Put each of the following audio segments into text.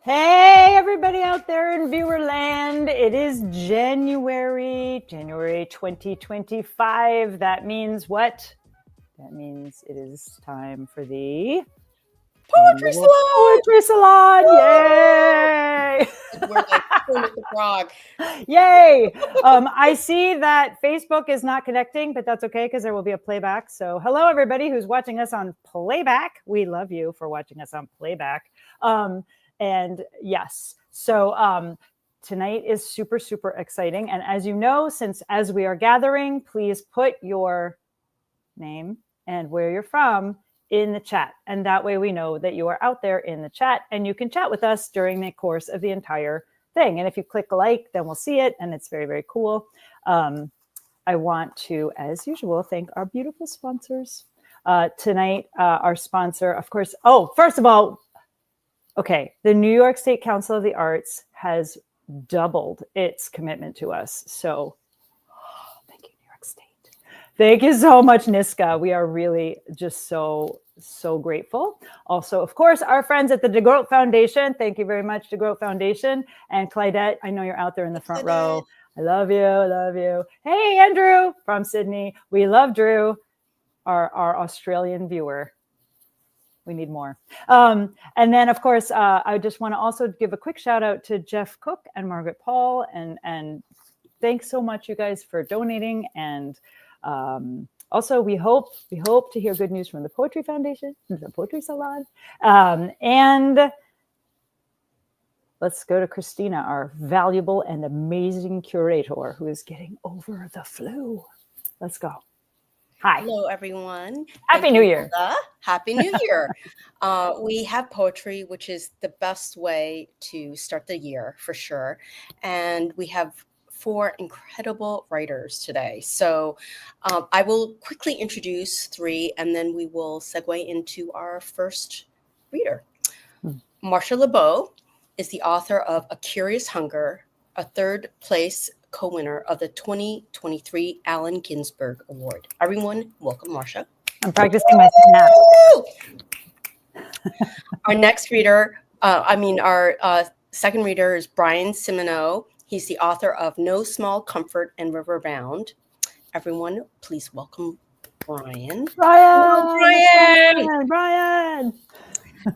Hey, everybody out there in Viewerland. It is January 2025. That means what? That means it is time for the Poetry Salon! Poetry Salon! Yay! We're like Kermit the Frog. Yay! I see that Facebook is not connecting, but that's okay because there will be a playback. So hello, everybody who's watching us on playback. We love you for watching us on playback. And yes, so tonight is super, super exciting. And as you know, as we are gathering, please put your name and where you're from in the chat. And that way we know that you are out there in the chat and you can chat with us during the course of the entire thing. And if you click like, then we'll see it. And it's very, very cool. I want to, as usual, thank our beautiful sponsors. Tonight, our sponsor, of course, first of all, okay, the New York State Council of the Arts has doubled its commitment to us. So thank you, New York State. Thank you so much, NISCA. We are really just so grateful. Also, of course, our friends at the DeGroat Foundation. Thank you very much, DeGroat Foundation. And Clydette, I know you're out there in the front row. I love you. I love you. Hey, Andrew from Sydney. We love Drew, our Australian viewer. We need more. And then, of course, I just want to also give a quick shout out to Jeff Cook and Margaret Paul. And thanks so much, you guys, for donating. And also, we hope to hear good news from the Poetry Foundation, the Poetry Salon. And let's go to Christina, our valuable and amazing curator who is getting over the flu. Let's go. Hi. Hello, everyone. Happy New Year. Happy New Year. We have poetry, which is the best way to start the year for sure. And we have 4 incredible writers today. So I will quickly introduce 3, and then we will segue into our first reader. Marcia LeBeau is the author of A Curious Hunger, a 3rd place co-winner of the 2023 Allen Ginsberg Award. Everyone, welcome, Marcia. I'm practicing my snap. Our next reader, our second reader is Brian Simoneau. He's the author of No Small Comfort and River Bound. Everyone, please welcome Brian. Brian!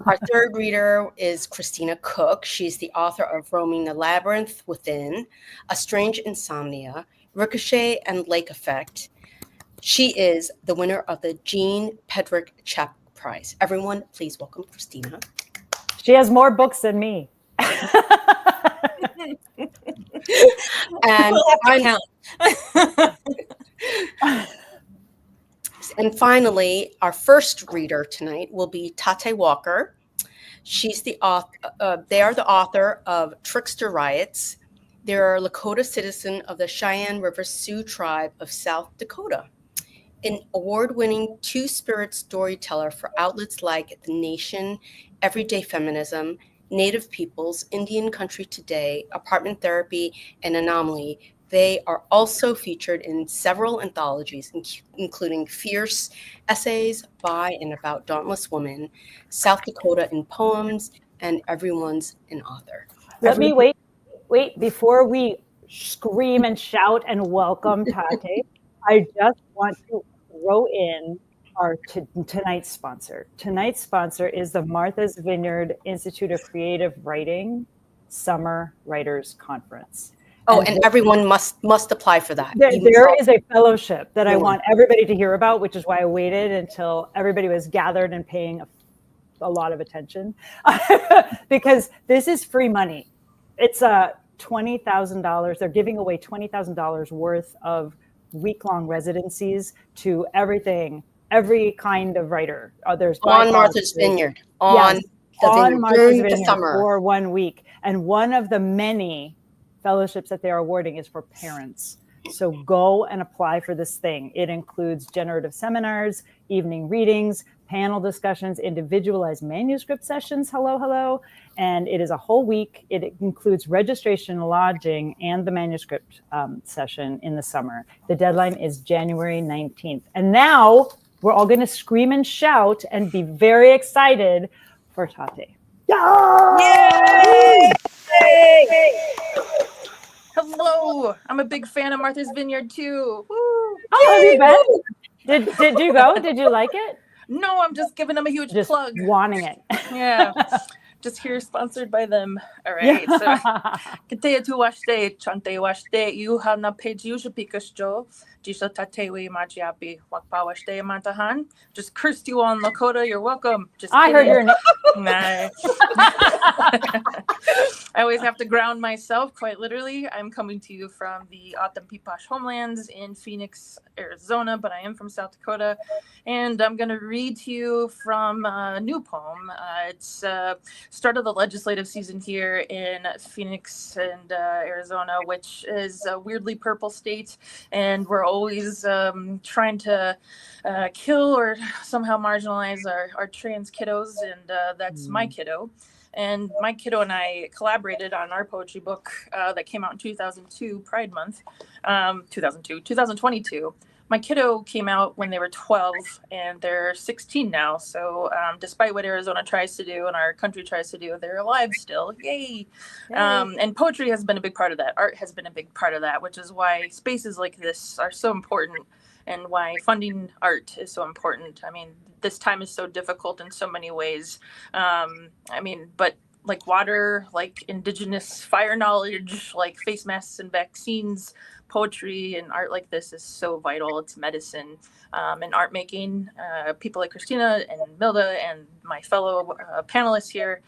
Our third reader is Christina Cook. She's the author of Roaming the Labyrinth Within, A Strange Insomnia, Ricochet and Lake Effect. She is the winner of the Jean Pedrick Chapman Prize. Everyone, please welcome Christina. She has more books than me. And finally, our first reader tonight will be Tate Walker. She's the author. They are the author of Trickster Riots. They're a Lakota citizen of the Cheyenne River Sioux tribe of South Dakota, an award-winning two-spirit storyteller for outlets like The Nation, Everyday Feminism, Native Peoples, Indian Country Today, Apartment Therapy, and Anomaly. They are also featured in several anthologies, including Fierce Essays by and About Dauntless Women, South Dakota in Poems, and Everyone's an Author. Let me wait, before we scream and shout and welcome Tate, I just want to throw in our tonight's sponsor. Tonight's sponsor is the Martha's Vineyard Institute of Creative Writing Summer Writers Conference. And everyone must apply for that. There is a fellowship that I want everybody to hear about, which is why I waited until everybody was gathered and paying a lot of attention, because this is free money. It's $20,000. They're giving away $20,000 worth of week-long residencies to every kind of writer. There's on Martha's Vineyard, on Martha's Vineyard summer for 1 week, and one of the many fellowships that they are awarding is for parents. So go and apply for this thing. It includes generative seminars, evening readings, panel discussions, individualized manuscript sessions. Hello. And it is a whole week. It includes registration, lodging, and the manuscript session in the summer. The deadline is January 19th. And now we're all going to scream and shout and be very excited for Tate. Yay! Hello. I'm a big fan of Martha's Vineyard too. Woo. Oh, have you been? Did you go? Did you like it? No, I'm just giving them a huge Just plug. wanting it. Yeah. Just here, sponsored by them. All right. So, Kiteya tu washte, chante washte, you na page yusha pikashjo, jisha tatewi majiapi, wakpa washte mantahan. Just cursed you on Lakota. You're welcome. Just I heard kidding. your name. Nah. I always have to ground myself, quite literally. I'm coming to you from the Otampipash homelands in Phoenix, Arizona, but I am from South Dakota. And I'm going to read to you from a new poem. It's start of the legislative season here in Phoenix and Arizona, which is a weirdly purple state. And we're always trying to kill or somehow marginalize our trans kiddos. And that's my kiddo. And my kiddo and I collaborated on our poetry book that came out in 2002, Pride Month, 2022. My kiddo came out when they were 12 and they're 16 now. So despite what Arizona tries to do and our country tries to do, they're alive still. Yay. And poetry has been a big part of that. Art has been a big part of that, which is why spaces like this are so important and why funding art is so important. I mean, this time is so difficult in so many ways. But like water, like indigenous fire knowledge, like face masks and vaccines, poetry and art like this is so vital. It's medicine. And art making, people like Christina and Milda and my fellow panelists here,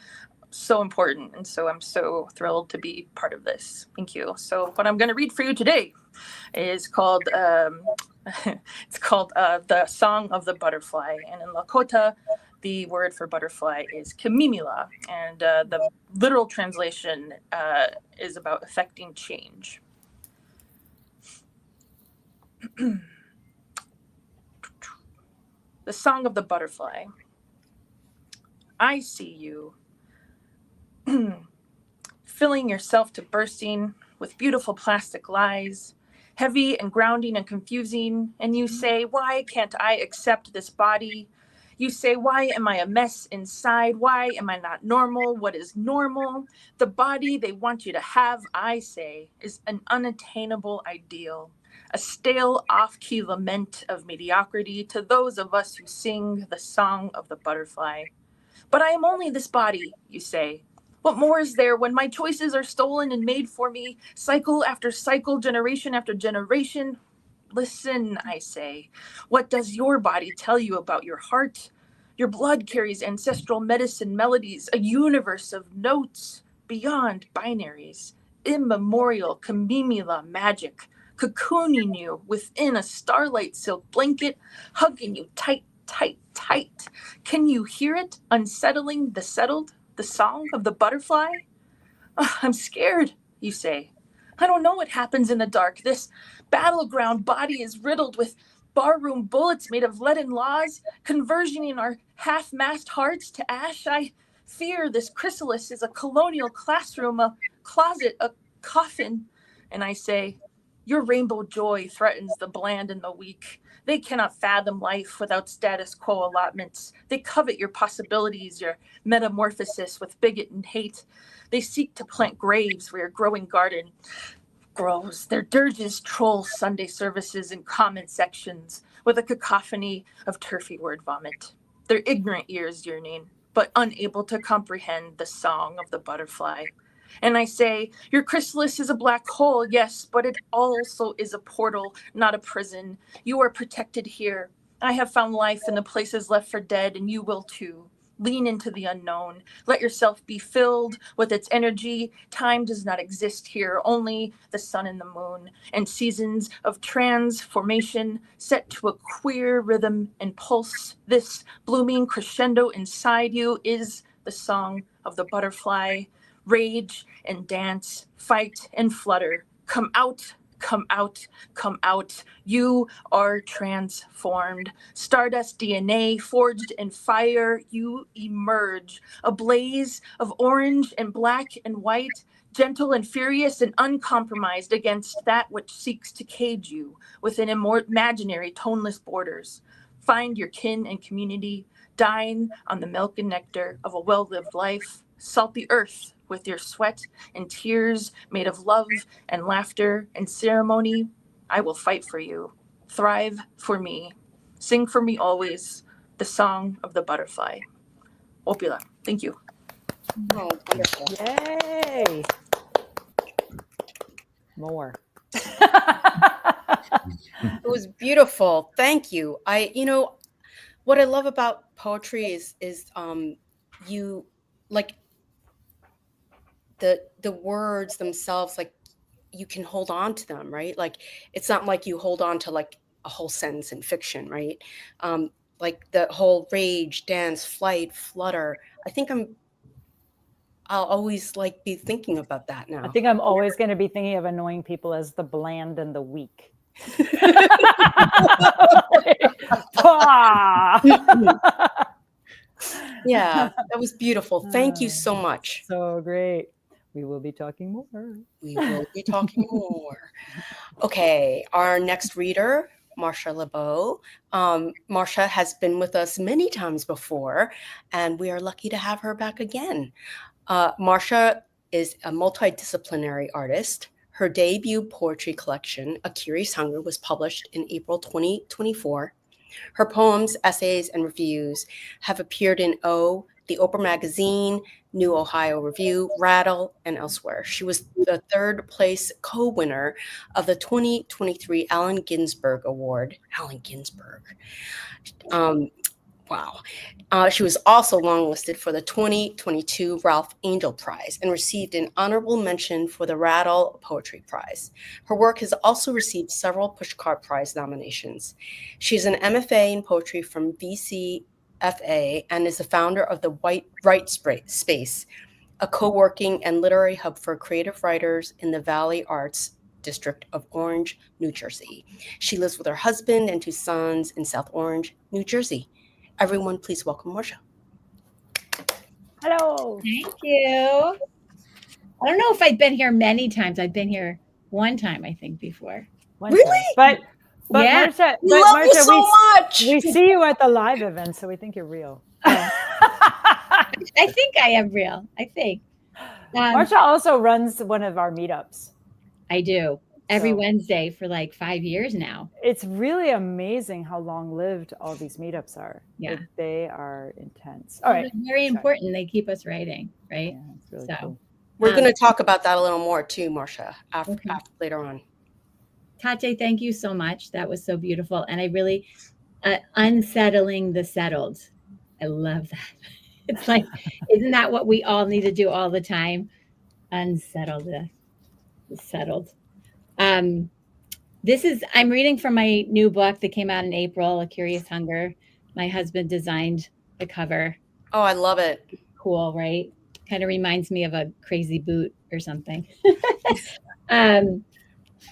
so important. And so I'm so thrilled to be part of this. Thank you. So what I'm going to read for you today is called The Song of the Butterfly. And in Lakota, the word for butterfly is Kamimila. And the literal translation is about affecting change. The Song of the Butterfly. I see you filling yourself to bursting with beautiful plastic lies, heavy and grounding and confusing. And you say, why can't I accept this body? You say, why am I a mess inside? Why am I not normal? What is normal? The body they want you to have, I say, is an unattainable ideal, a stale off-key lament of mediocrity to those of us who sing the song of the butterfly. But I am only this body, you say. What more is there when my choices are stolen and made for me, cycle after cycle, generation after generation? Listen, I say. What does your body tell you about your heart? Your blood carries ancestral medicine melodies, a universe of notes beyond binaries, immemorial Kamimila magic, cocooning you within a starlight silk blanket, hugging you tight, tight, tight. Can you hear it unsettling the settled? The song of the butterfly? I'm scared, you say. I don't know what happens in the dark. This battleground body is riddled with barroom bullets made of leaden laws, conversioning our half-mast hearts to ash. I fear this chrysalis is a colonial classroom, a closet, a coffin. And I say, your rainbow joy threatens the bland and the weak. They cannot fathom life without status quo allotments. They covet your possibilities, your metamorphosis with bigot and hate. They seek to plant graves where your growing garden grows. Their dirges troll Sunday services in comment sections with a cacophony of turfy word vomit. Their ignorant ears yearning, but unable to comprehend the song of the butterfly. And I say, your chrysalis is a black hole, yes, but it also is a portal, not a prison. You are protected here. I have found life in the places left for dead, and you will too. Lean into the unknown. Let yourself be filled with its energy. Time does not exist here, only the sun and the moon, and seasons of transformation set to a queer rhythm and pulse. This blooming crescendo inside you is the song of the butterfly. Rage and dance, fight and flutter. Come out, come out, come out. You are transformed. Stardust DNA forged in fire, you emerge. A blaze of orange and black and white, gentle and furious and uncompromised against that which seeks to cage you within imaginary toneless borders. Find your kin and community, dine on the milk and nectar of a well-lived life. Salt the earth with your sweat and tears made of love and laughter and ceremony. I will fight for you. Thrive for me. Sing for me always the song of the butterfly. Opila. Thank you. Oh, wonderful. Yay. More. It was beautiful. Thank you. What I love about poetry is you like the words themselves, like you can hold on to them, right? Like it's not like you hold on to like a whole sentence in fiction, right? Like the whole rage, dance, flight, flutter. I'll always like be thinking about that now. I think I'm always going to be thinking of annoying people as the bland and the weak. Yeah, that was beautiful. Thank you so much. So great. We will be talking more. We will be talking more. Okay, our next reader, Marcia LeBeau. Marcia has been with us many times before, and we are lucky to have her back again. Marcia is a multidisciplinary artist. Her debut poetry collection, A Curious Hunger, was published in April 2024. Her poems, essays, and reviews have appeared in O, the Oprah Magazine, New Ohio Review, Rattle, and elsewhere. She was the third place co-winner of the 2023 Allen Ginsberg Award. Allen Ginsberg. Wow. She was also longlisted for the 2022 Ralph Angel Prize and received an honorable mention for the Rattle Poetry Prize. Her work has also received several Pushcart Prize nominations. She's an MFA in poetry from VCFA and is the founder of the Write Space, a co-working and literary hub for creative writers in the Valley Arts District of Orange, New Jersey. She lives with her husband and 2 sons in South Orange, New Jersey. Everyone, please welcome Marcia. Hello. Thank you. I don't know if I've been here many times. I've been here one time, I think, before. Really? But Yeah. Marcia, We love you so much. We see you at the live event, so we think you're real. I think I am real. I think. Marcia also runs one of our meetups. I do. Every So- Wednesday for like 5 years now. It's really amazing how long-lived all these meetups are. Yeah. Like, they are intense. All right. They're very important. They keep us writing, right? Yeah, it's really So- cool. We're going to talk about that a little more too, Marcia, after later on. Tate, thank you so much. That was so beautiful. And I really, unsettling the settled. I love that. It's like, isn't that what we all need to do all the time? Unsettle the settled. I'm reading from my new book that came out in April, A Curious Hunger. My husband designed the cover. Oh, I love it. Cool, right? Kind of reminds me of a crazy boot or something.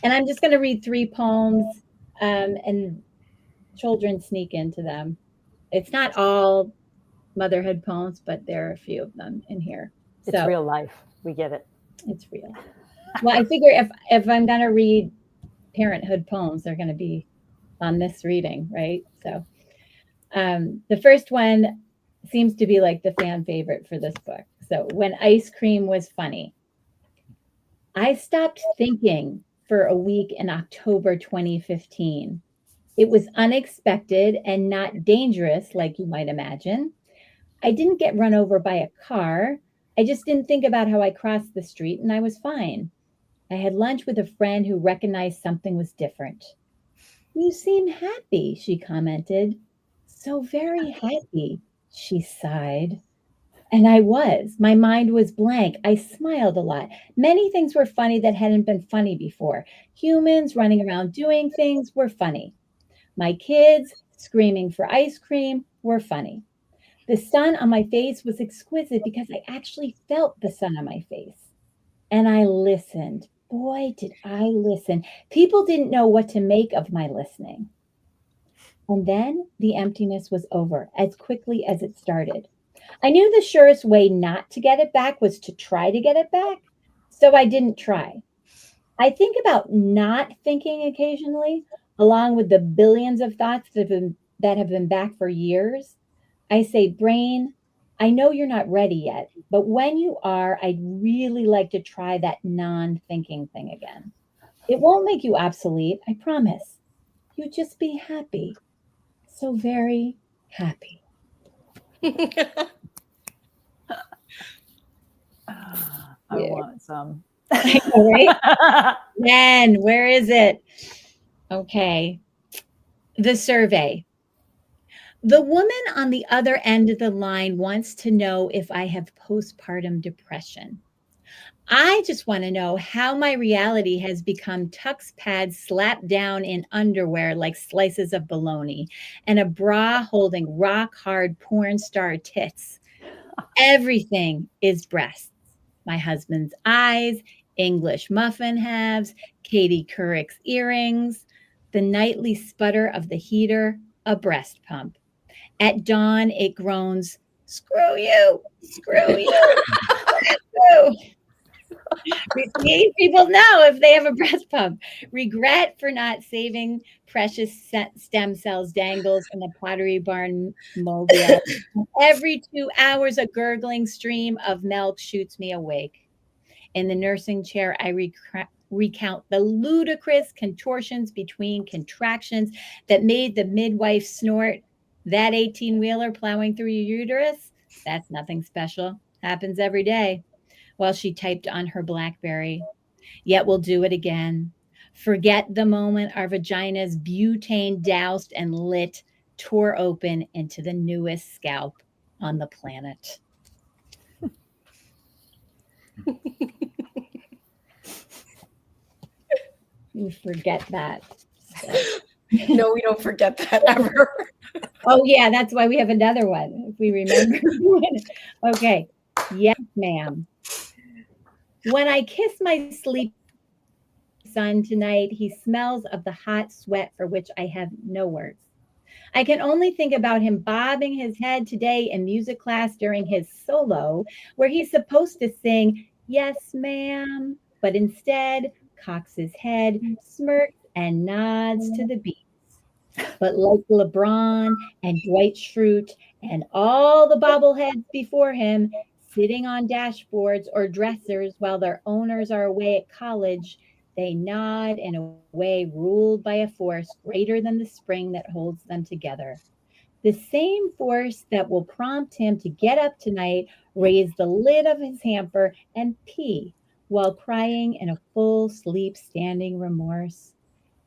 And I'm just going to read 3 poems, and children sneak into them. It's not all motherhood poems, but there are a few of them in here. It's real life. We get it. It's real. Well, I figure if I'm going to read parenthood poems, they're going to be on this reading, right? So the first one seems to be like the fan favorite for this book. So, when ice cream was funny. I stopped thinking for a week in October 2015. It was unexpected and not dangerous, like you might imagine. I didn't get run over by a car. I just didn't think about how I crossed the street, and I was fine. I had lunch with a friend who recognized something was different. You seem happy, she commented. So very happy, she sighed. And I was. My mind was blank. I smiled a lot. Many things were funny that hadn't been funny before. Humans running around doing things were funny. My kids screaming for ice cream were funny. The sun on my face was exquisite because I actually felt the sun on my face. And I listened. Boy, did I listen. People didn't know what to make of my listening. And then the emptiness was over as quickly as it started. I knew the surest way not to get it back was to try to get it back, so I didn't try. I think about not thinking occasionally, along with the billions of thoughts that have been back for years. I say, brain, I know you're not ready yet, but when you are, I'd really like to try that non-thinking thing again. It won't make you obsolete, I promise. You just be happy. So very happy. I want some. Right? Then, where is it? Okay. The survey. The woman on the other end of the line wants to know if I have postpartum depression. I just want to know how my reality has become tux pads slapped down in underwear like slices of bologna and a bra holding rock hard porn star tits. Everything is breasts. My husband's eyes, English muffin halves, Katie Couric's earrings, the nightly sputter of the heater, a breast pump. At dawn, it groans, screw you, screw you, screw. People know if they have a breast pump. Regret for not saving precious stem cells dangles in the Pottery Barn mobile. Every 2 hours, a gurgling stream of milk shoots me awake. In the nursing chair, I recount the ludicrous contortions between contractions that made the midwife snort. That 18-wheeler plowing through your uterus? That's nothing special. Happens every day. While she typed on her BlackBerry. Yet we'll do it again. Forget the moment our vaginas butane doused and lit tore open into the newest scalp on the planet. You forget that. No, we don't forget that ever. Oh, yeah, that's why we have another one, if we remember. Okay. Yes, ma'am. When I kiss my sleep son tonight, he smells of the hot sweat for which I have no words. I can only think about him bobbing his head today in music class during his solo, where he's supposed to sing, yes, ma'am, but instead cocks his head, smirks, and nods to the beats. But like LeBron and Dwight Schrute and all the bobbleheads before him, sitting on dashboards or dressers while their owners are away at college, they nod in a way ruled by a force greater than the spring that holds them together. The same force that will prompt him to get up tonight, raise the lid of his hamper, and pee while crying in a full sleep standing remorse.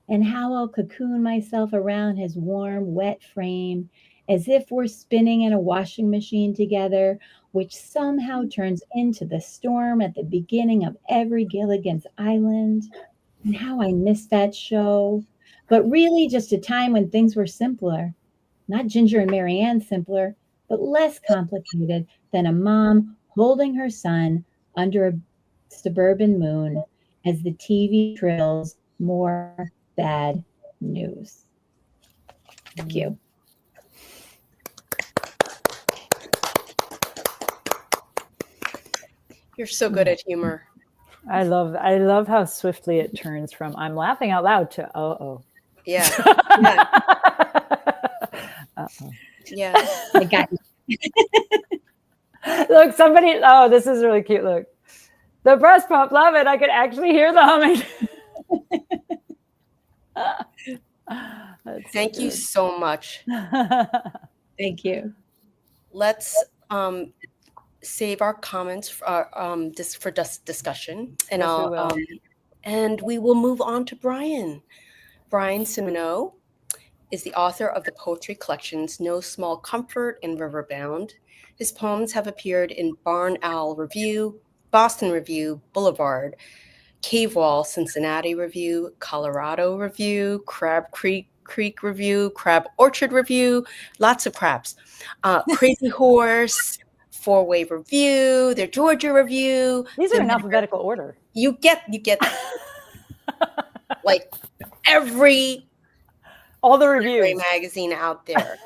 And how I'll cocoon myself around his warm, wet frame as if we're spinning in a washing machine together, which somehow turns into the storm at the beginning of every Gilligan's Island. And how I miss that show. But really, just a time when things were simpler. Not Ginger and Marianne simpler, but less complicated than a mom holding her son under a suburban moon as the TV trills more bad news. Thank you. You're so good at humor. I love how swiftly it turns from I'm laughing out loud to oh. Yeah. Yeah. Uh-oh. Yeah. I got you. Look, this is really cute. Look, the breast pump, love it. I could actually hear the humming. Thank you so much. Thank you. Let's save our comments for discussion, and Yes, and we will move on to Brian. Brian Simoneau is the author of the poetry collections No Small Comfort and Riverbound. His poems have appeared in Barn Owl Review, Boston Review, Boulevard, Cave Wall, Cincinnati Review, Colorado Review, Crab Creek Review, Crab Orchard Review, lots of crabs, Crazy Horse, Four-Way Review, their Georgia Review. These are in alphabetical order. You get like all the reviews magazine out there.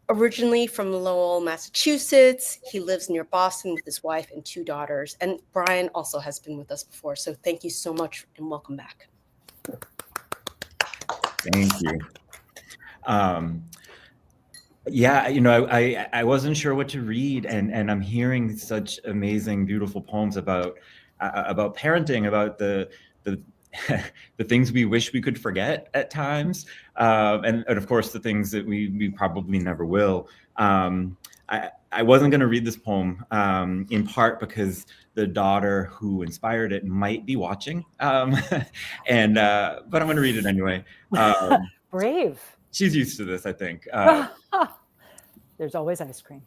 Originally from Lowell, Massachusetts, he lives near Boston with his wife and 2 daughters. And Brian also has been with us before. So thank you so much and welcome back. Thank you. Yeah, you know, I wasn't sure what to read, and I'm hearing such amazing, beautiful poems about parenting, about the the things we wish we could forget at times, and of course the things that we probably never will. I wasn't going to read this poem, in part because the daughter who inspired it might be watching, and but I'm going to read it anyway. Brave. She's used to this, I think. There's always ice cream.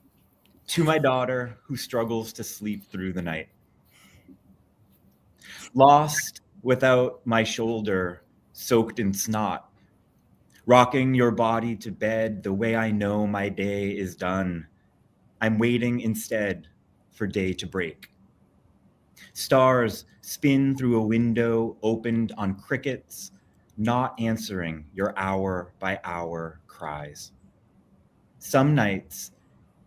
To my daughter who struggles to sleep through the night. Lost without my shoulder soaked in snot, rocking your body to bed the way I know my day is done. I'm waiting instead for day to break. Stars spin through a window opened on crickets, not answering your hour by hour cries. Some nights,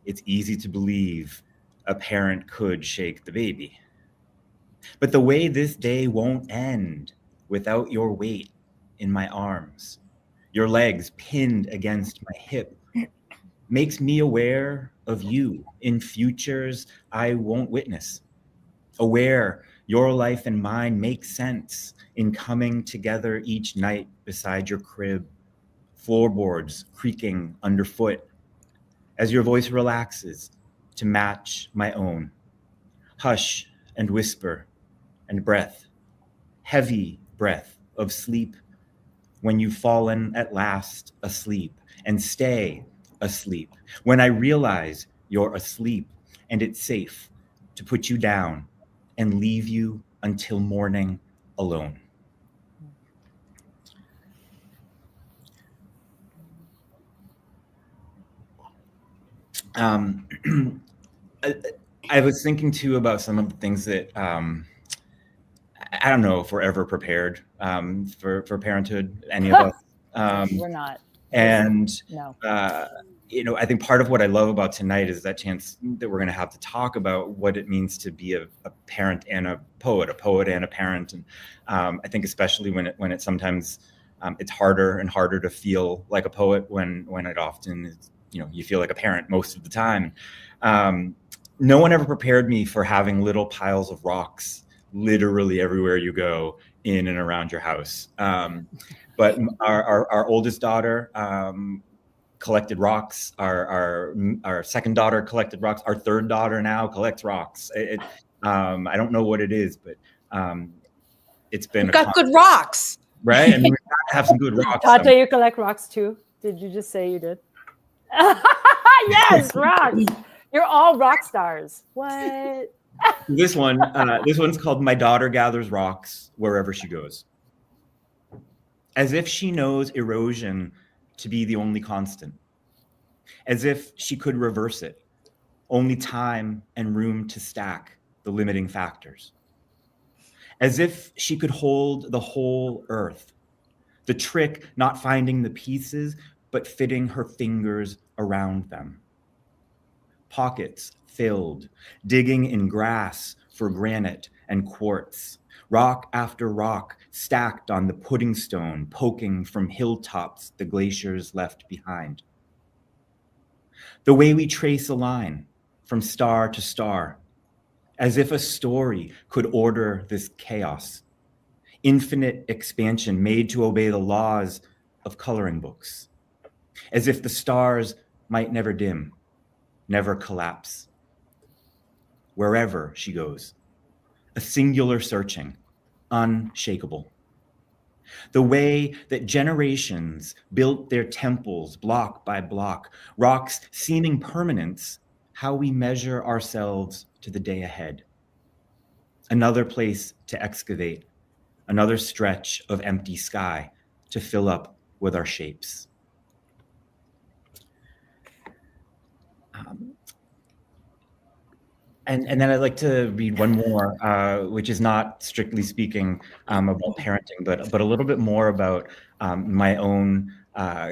it's easy to believe a parent could shake the baby. But the way this day won't end without your weight in my arms, your legs pinned against my hip, makes me aware of you in futures I won't witness. Aware your life and mine make sense in coming together each night beside your crib, floorboards creaking underfoot, as your voice relaxes to match my own. Hush and whisper and breath, heavy breath of sleep when you've fallen at last asleep, and stay asleep when I realize you're asleep and it's safe to put you down and leave you until morning alone. I was thinking too about some of the things that I don't know if we're ever prepared for parenthood, any of us. We're not. And No. you know, I think part of what I love about tonight is that chance that we're going to have to talk about what it means to be a parent and a poet and a parent. And I think especially when it sometimes it's harder and harder to feel like a poet when it often is, you know, you feel like a parent most of the time. No one ever prepared me for having little piles of rocks literally everywhere you go in and around your house. But our oldest daughter collected rocks. Our second daughter collected rocks. Our third daughter now collects rocks. I don't know what it is, but it's been We've got good rocks, right? I mean, we gotta have some good rocks. Tata, you collect rocks too? Did you just say you did? Yes, rocks. You're all rock stars. What? This one's called "My Daughter Gathers Rocks Wherever She Goes." As if she knows erosion to be the only constant. As if she could reverse it. Only time and room to stack the limiting factors. As if she could hold the whole earth. The trick not finding the pieces, but fitting her fingers around them. Pockets filled, digging in grass for granite and quartz. Rock after rock stacked on the pudding stone, poking from hilltops the glaciers left behind. The way we trace a line from star to star, as if a story could order this chaos. Infinite expansion made to obey the laws of coloring books. As if the stars might never dim, never collapse. Wherever she goes. A singular searching, unshakable. The way that generations built their temples block by block, rocks seeming permanence, how we measure ourselves to the day ahead. Another place to excavate, another stretch of empty sky to fill up with our shapes. And then I'd like to read one more, which is not strictly speaking about parenting, but a little bit more about my own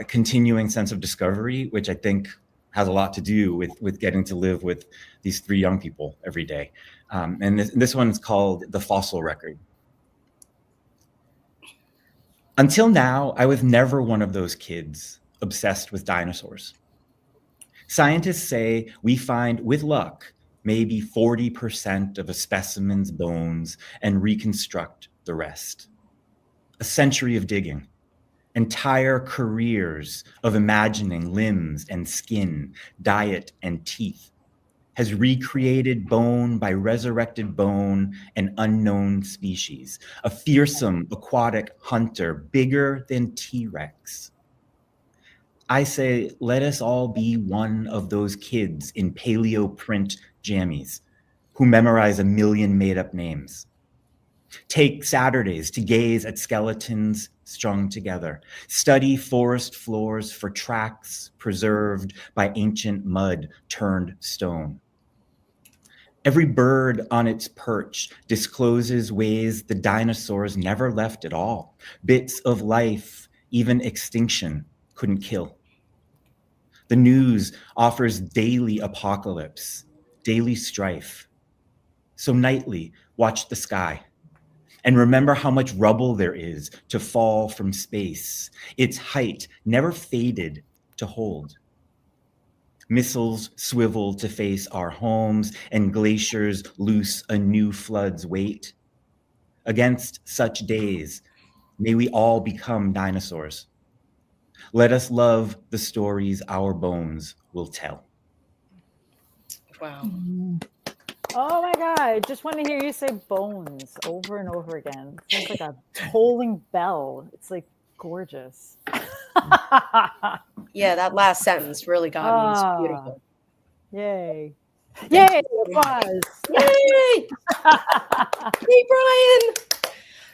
continuing sense of discovery, which I think has a lot to do with getting to live with these three young people every day. And this one's called The Fossil Record. Until now, I was never one of those kids obsessed with dinosaurs. Scientists say we find, with luck, maybe 40% of a specimen's bones and reconstruct the rest. A century of digging, entire careers of imagining limbs and skin, diet and teeth, has recreated bone by resurrected bone an unknown species, a fearsome aquatic hunter bigger than T-Rex. I say, let us all be one of those kids in paleo print jammies who memorize 1 million made-up names. Take Saturdays to gaze at skeletons strung together, study forest floors for tracks preserved by ancient mud turned stone. Every bird on its perch discloses ways the dinosaurs never left at all, bits of life, even extinction, couldn't kill. The news offers daily apocalypse, daily strife. So nightly, watch the sky and remember how much rubble there is to fall from space, its height never faded to hold. Missiles swivel to face our homes and glaciers loose a new flood's weight. Against such days, may we all become dinosaurs. Let us love the stories our bones will tell. Wow. Oh my God, I just want to hear you say bones over and over again. It sounds like a tolling bell. It's like gorgeous. Yeah, that last sentence really got me. It's beautiful. Yay. Yay, applause. Yay! Hey,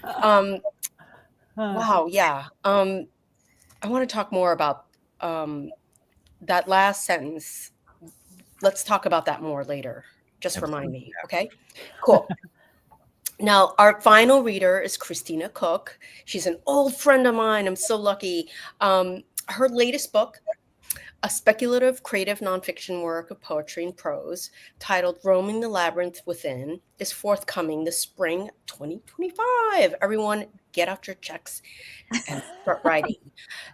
Brian. Wow, yeah. I want to talk more about that last sentence. Let's talk about that more later. Just remind me, okay? Cool. Now, our final reader is Christina Cook. She's an old friend of mine. I'm so lucky. Her latest book, a speculative creative nonfiction work of poetry and prose titled Roaming the Labyrinth Within, is forthcoming this spring 2025. Everyone, get out your checks and start writing.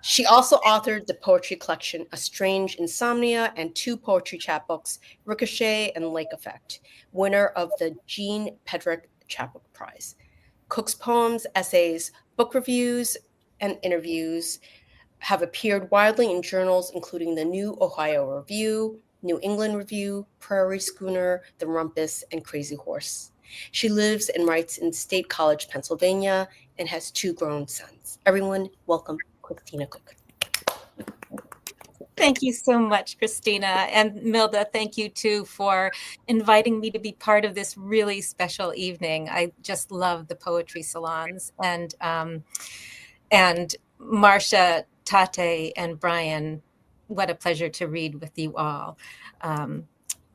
She also authored the poetry collection A Strange Insomnia and 2 poetry chapbooks, Ricochet and Lake Effect, winner of the Jean Pedrick Chapbook Prize. Cook's poems, essays, book reviews, and interviews have appeared widely in journals including the New Ohio Review, New England Review, Prairie Schooner, The Rumpus, and Crazy Horse. She lives and writes in State College, Pennsylvania, and has 2 grown sons. Everyone, welcome Christina Cook. Thank you so much, Christina. And Milda, thank you too for inviting me to be part of this really special evening. I just love the poetry salons. And Marcia, Tate, and Brian, what a pleasure to read with you all.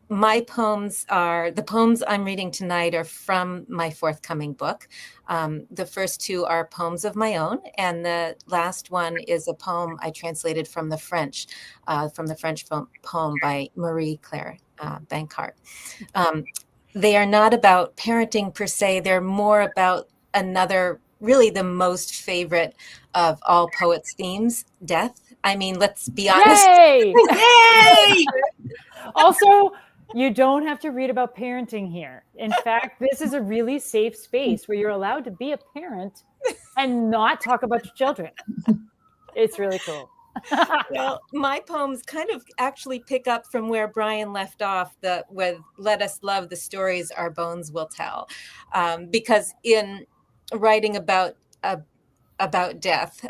My poems the poems I'm reading tonight are from my forthcoming book. The first 2 are poems of my own, and the last one is a poem I translated from the French poem by Marie-Claire Bancart. They are not about parenting per se, they're more about another, really the most favorite of all poets' themes, death. I mean, let's be honest. Yay! Yay! Also, you don't have to read about parenting here. In fact, this is a really safe space where you're allowed to be a parent and not talk about your children. It's really cool. Well, my poems kind of actually pick up from where Brian left off, with "Let us love the stories our bones will tell," because in writing about death,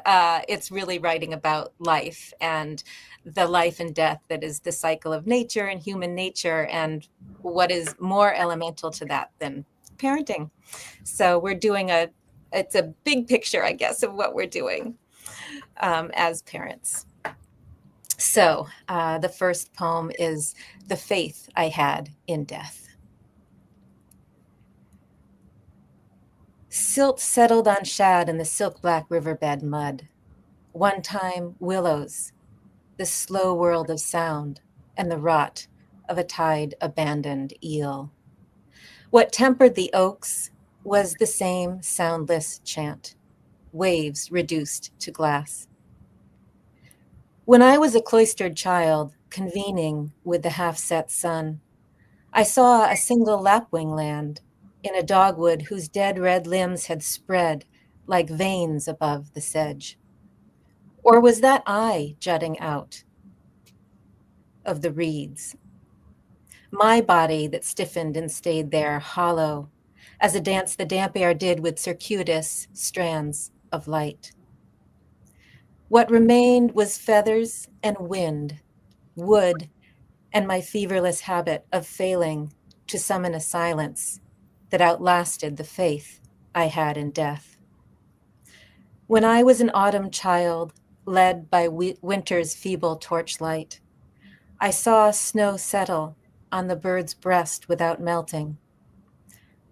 it's really writing about life and the life and death that is the cycle of nature and human nature, and what is more elemental to that than parenting. So we're doing it's a big picture, I guess, of what we're doing as parents. So the first poem is The Faith I Had in Death. Silt settled on shad in the silk-black riverbed mud. One time, willows, the slow world of sound, and the rot of a tide-abandoned eel. What tempered the oaks was the same soundless chant, waves reduced to glass. When I was a cloistered child, convening with the half-set sun. I saw a single lapwing land in a dogwood whose dead red limbs had spread like veins above the sedge. Or was that I jutting out of the reeds? My body that stiffened and stayed there, hollow, as a dance the damp air did with circuitous strands of light. What remained was feathers and wind, wood, and my feverless habit of failing to summon a silence that outlasted the faith I had in death. When I was an autumn child, led by winter's feeble torchlight, I saw snow settle on the bird's breast without melting.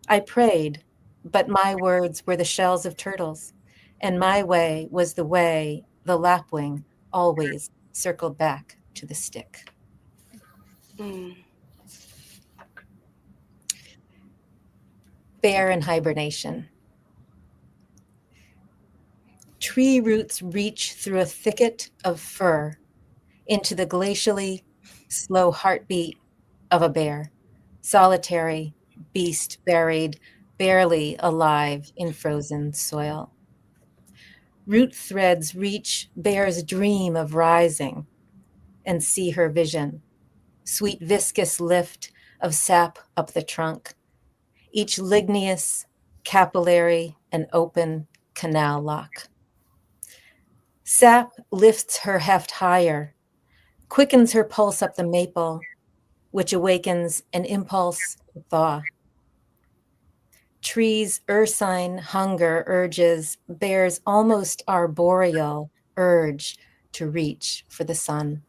I prayed, but my words were the shells of turtles, and my way was the way the lapwing always circled back to the stick. Bear in hibernation. Tree roots reach through a thicket of fir into the glacially slow heartbeat of a bear, solitary beast buried, barely alive in frozen soil. Root threads reach bear's dream of rising and see her vision, sweet viscous lift of sap up the trunk, each ligneous, capillary, and open canal lock. Sap lifts her heft higher, quickens her pulse up the maple, which awakens an impulse to thaw. Trees' ursine hunger urges bears almost arboreal urge to reach for the sun.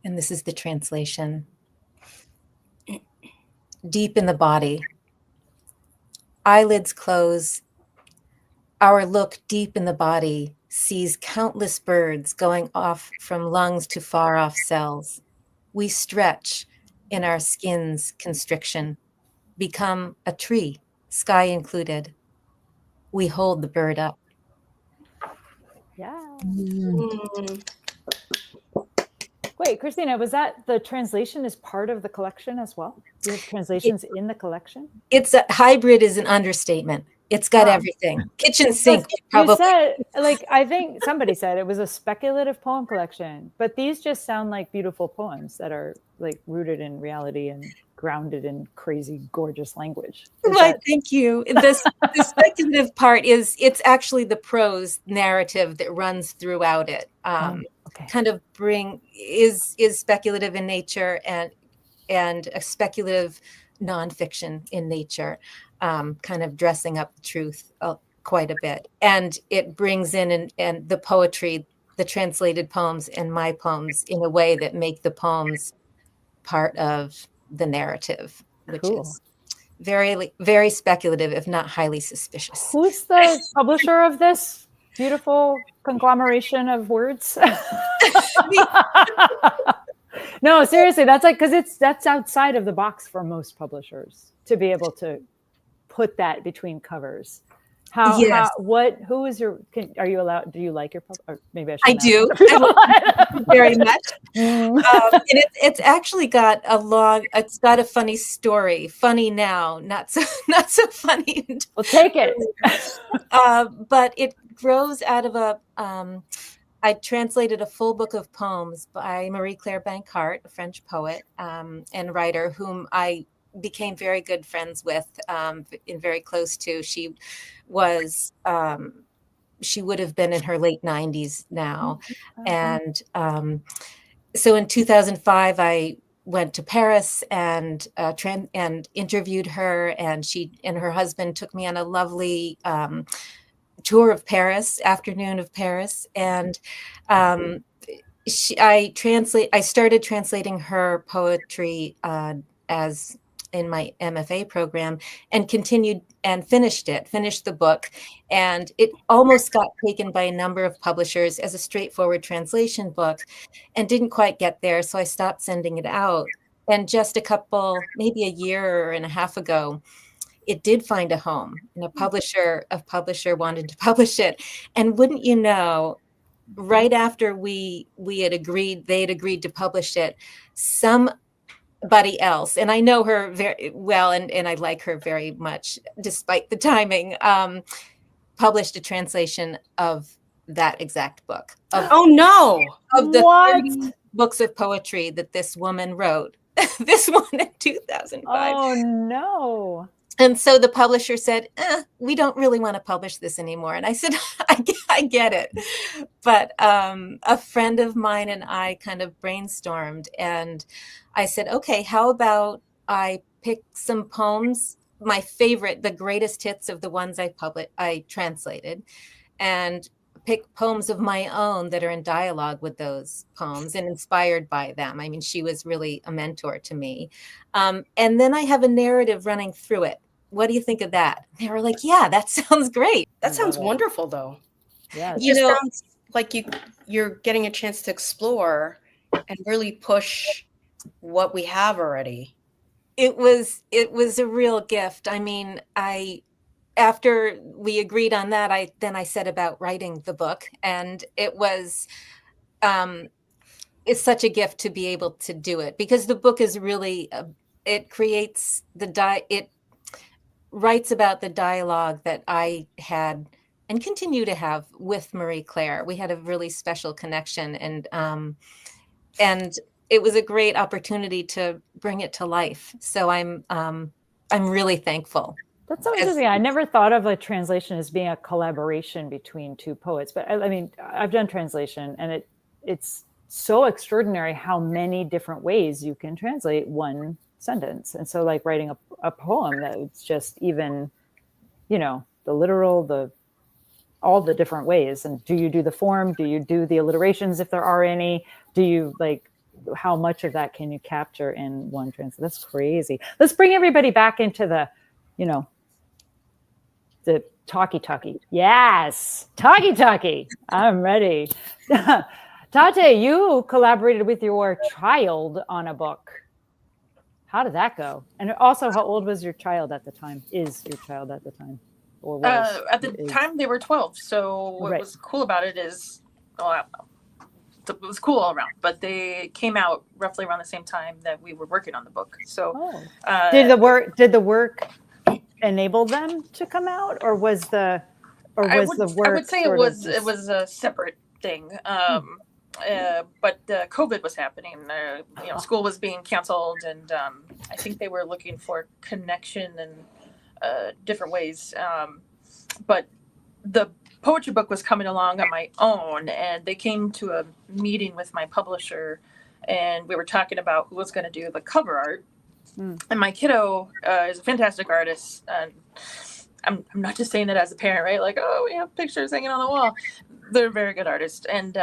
And this is the translation. Deep in the body. Eyelids close. Our look deep in the body sees countless birds going off from lungs to far off cells. We stretch in our skin's constriction, become a tree, sky included. We hold the bird up. Yeah. Mm. Wait, Christina, was that the translation is part of the collection as well? Do you have translations in the collection? It's a hybrid is an understatement. It's got everything. Kitchen sink, probably. You said, like, I think somebody said it was a speculative poem collection, but these just sound like beautiful poems that are like rooted in reality and grounded in crazy, gorgeous language. Right, thank you. The speculative part is it's actually the prose narrative that runs throughout it. Okay. Kind of is speculative in nature and a speculative nonfiction in nature, kind of dressing up the truth quite a bit. And it brings in and the poetry, the translated poems and my poems in a way that make the poems part of the narrative, which is very, very speculative, if not highly suspicious. Who's the publisher of this beautiful conglomeration of words? No, seriously, that's like, because that's outside of the box for most publishers to be able to put that between covers. Are you allowed, do you like your, or maybe I should. I do. Very much. And it's actually got it's got a funny story. Funny now, not so funny. We'll take it. But it grows out of I translated a full book of poems by Marie-Claire Bancart, a French poet and writer whom I became very good friends with and very close to. She would have been in her late 90s now. And so in 2005, I went to Paris and interviewed her, and she and her husband took me on a lovely tour of Paris, afternoon of Paris. And I started translating her poetry as in my MFA program, and continued and finished the book. And it almost got taken by a number of publishers as a straightforward translation book and didn't quite get there. So I stopped sending it out. And just maybe a year and a half ago, it did find a home, and a publisher wanted to publish it. And wouldn't you know, right after they had agreed to publish it, somebody else, and I know her very well, and I like her very much, despite the timing, published a translation of that exact book. Oh no! Of the What? 30 books of poetry that this woman wrote. This one in 2005. Oh no. And so the publisher said, we don't really want to publish this anymore. And I said, I get it. But a friend of mine and I kind of brainstormed, and I said, okay, how about I pick some poems, my favorite, the greatest hits of the ones I translated, and pick poems of my own that are in dialogue with those poems and inspired by them. I mean, she was really a mentor to me. And then I have a narrative running through it. What do you think of that? They were like, yeah, that sounds great. That sounds wonderful, though. Yeah. It just sounds like you're getting a chance to explore and really push what we have already. It was a real gift. I mean, after we agreed on that, I set about writing the book, and it's such a gift to be able to do it, because the book is really it writes about the dialogue that I had and continue to have with Marie Claire. We had a really special connection, and it was a great opportunity to bring it to life. So I'm really thankful. That's so interesting. I never thought of a translation as being a collaboration between two poets, but I mean, I've done translation, and it's so extraordinary how many different ways you can translate one sentence. And so, like, writing a poem, that it's just even, the literal, all the different ways. And do you do the form? Do you do the alliterations, if there are any? Do you, like, how much of that can you capture in one translation? That's crazy. Let's bring everybody back into the talkie. Yes, talkie. I'm ready. Tate, you collaborated with your child on a book. How did that go? And also, how old was your child at the time? Is your child at the time? Or was, at the time they were 12. So what was cool about it is, it was cool all around, but they came out roughly around the same time that we were working on the book. So did the work enable them to come out, or was the work? I would say it was a separate thing. But COVID was happening. School was being canceled, and I think they were looking for connection in different ways. But the poetry book was coming along on my own, and they came to a meeting with my publisher, and we were talking about who was going to do the cover art. And my kiddo is a fantastic artist. And I'm not just saying that as a parent, right? Like, oh, we have pictures hanging on the wall. They're a very good artist. And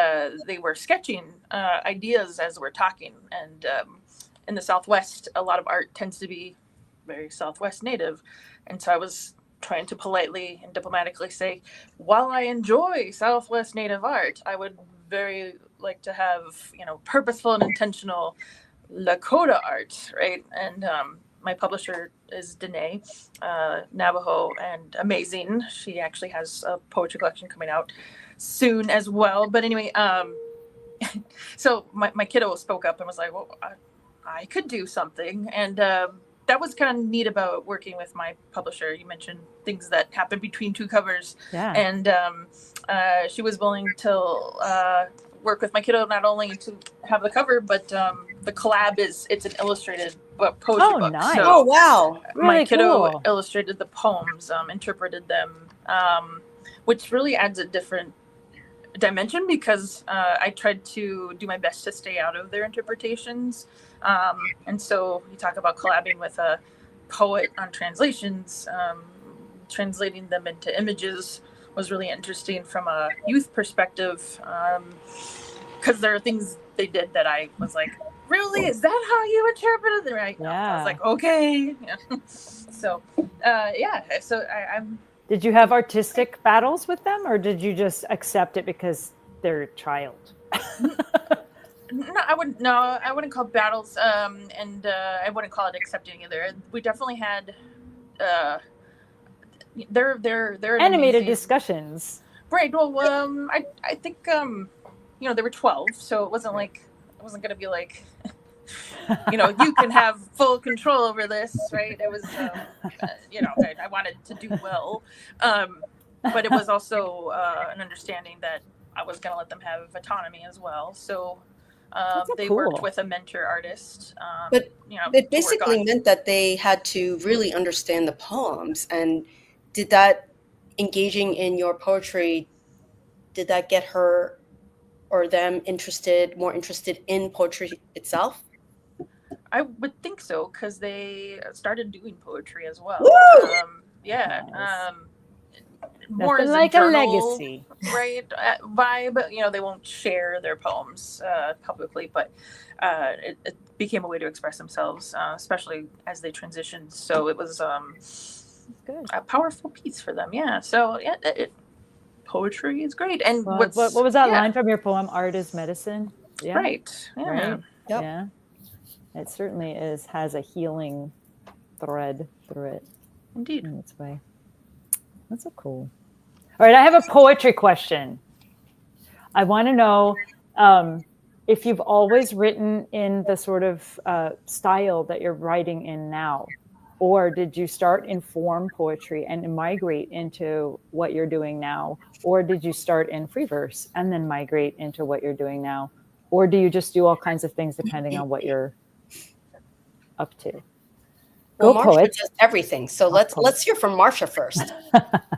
they were sketching ideas as we're talking. And in the Southwest, a lot of art tends to be very Southwest native. And so I was trying to politely and diplomatically say, while I enjoy Southwest native art, I would very like to have, purposeful and intentional Lakota art, right? And my publisher is Danae Navajo, and amazing. She actually has a poetry collection coming out soon as well. But anyway, so my kiddo spoke up and was like, well, I could do something. And that was kind of neat about working with my publisher. You mentioned things that happen between two covers. Yeah. And she was willing to work with my kiddo, not only to have the cover, but the collab it's an illustrated poetry book. Nice. So wow. Really my kiddo cool. illustrated the poems, interpreted them, which really adds a different dimension, because I tried to do my best to stay out of their interpretations. And so you talk about collabing with a poet on translations, translating them into images was really interesting from a youth perspective, because there are things they did that I was like, really? Is that how you interpreted it? Right? Yeah. I was like, okay. Yeah. So, So I'm. Did you have artistic battles with them, or did you just accept it because they're a child? No, I wouldn't call it battles, and I wouldn't call it accepting either. We definitely had they're an Animated amazing- discussions. Right. Well, I think there were 12, so it wasn't like I wasn't gonna be like, you can have full control over this, right? It was, I wanted to do well, but it was also an understanding that I was gonna let them have autonomy as well. So they worked cool. with a mentor artist. But it to basically work on. meant that they had to really understand the poems. And did that engaging in your poetry, did that get her or them more interested in poetry itself? I would think so, because they started doing poetry as well. Woo! Yeah. Nice. More Nothing as like a a journal, legacy. right? Vibe. They won't share their poems publicly, but it became a way to express themselves, especially as they transitioned. So it was Good. a powerful piece for them. Yeah. So yeah, poetry is great. And Well, what what was that line from your poem? Art is medicine. Yeah. Right. Yeah. Right. Yep. Yeah. It certainly has a healing thread through it Indeed. in its way. That's so cool. All right, I have a poetry question. I want to know if you've always written in the sort of style that you're writing in now, or did you start in form poetry and migrate into what you're doing now, or did you start in free verse and then migrate into what you're doing now, or do you just do all kinds of things depending on what you're up to? Well, Go Marsha poet. does everything. So let's hear from Marsha first.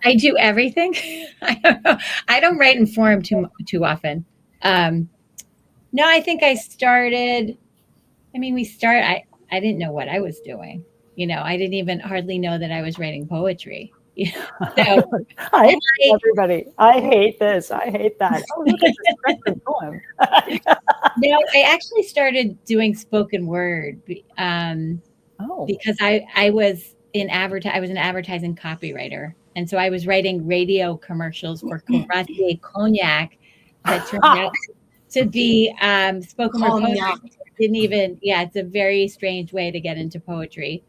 I do everything. I don't know. I don't write in form too often. No, I think I started. I mean, I didn't know what I was doing. I didn't even hardly know that I was writing poetry. So I hate everybody. I hate this. I hate that. Oh, look at this corrected poem. no, I actually started doing spoken word because I was an advertising copywriter. And so I was writing radio commercials for Courvoisier Cognac that turned out to be spoken word poetry. It's a very strange way to get into poetry.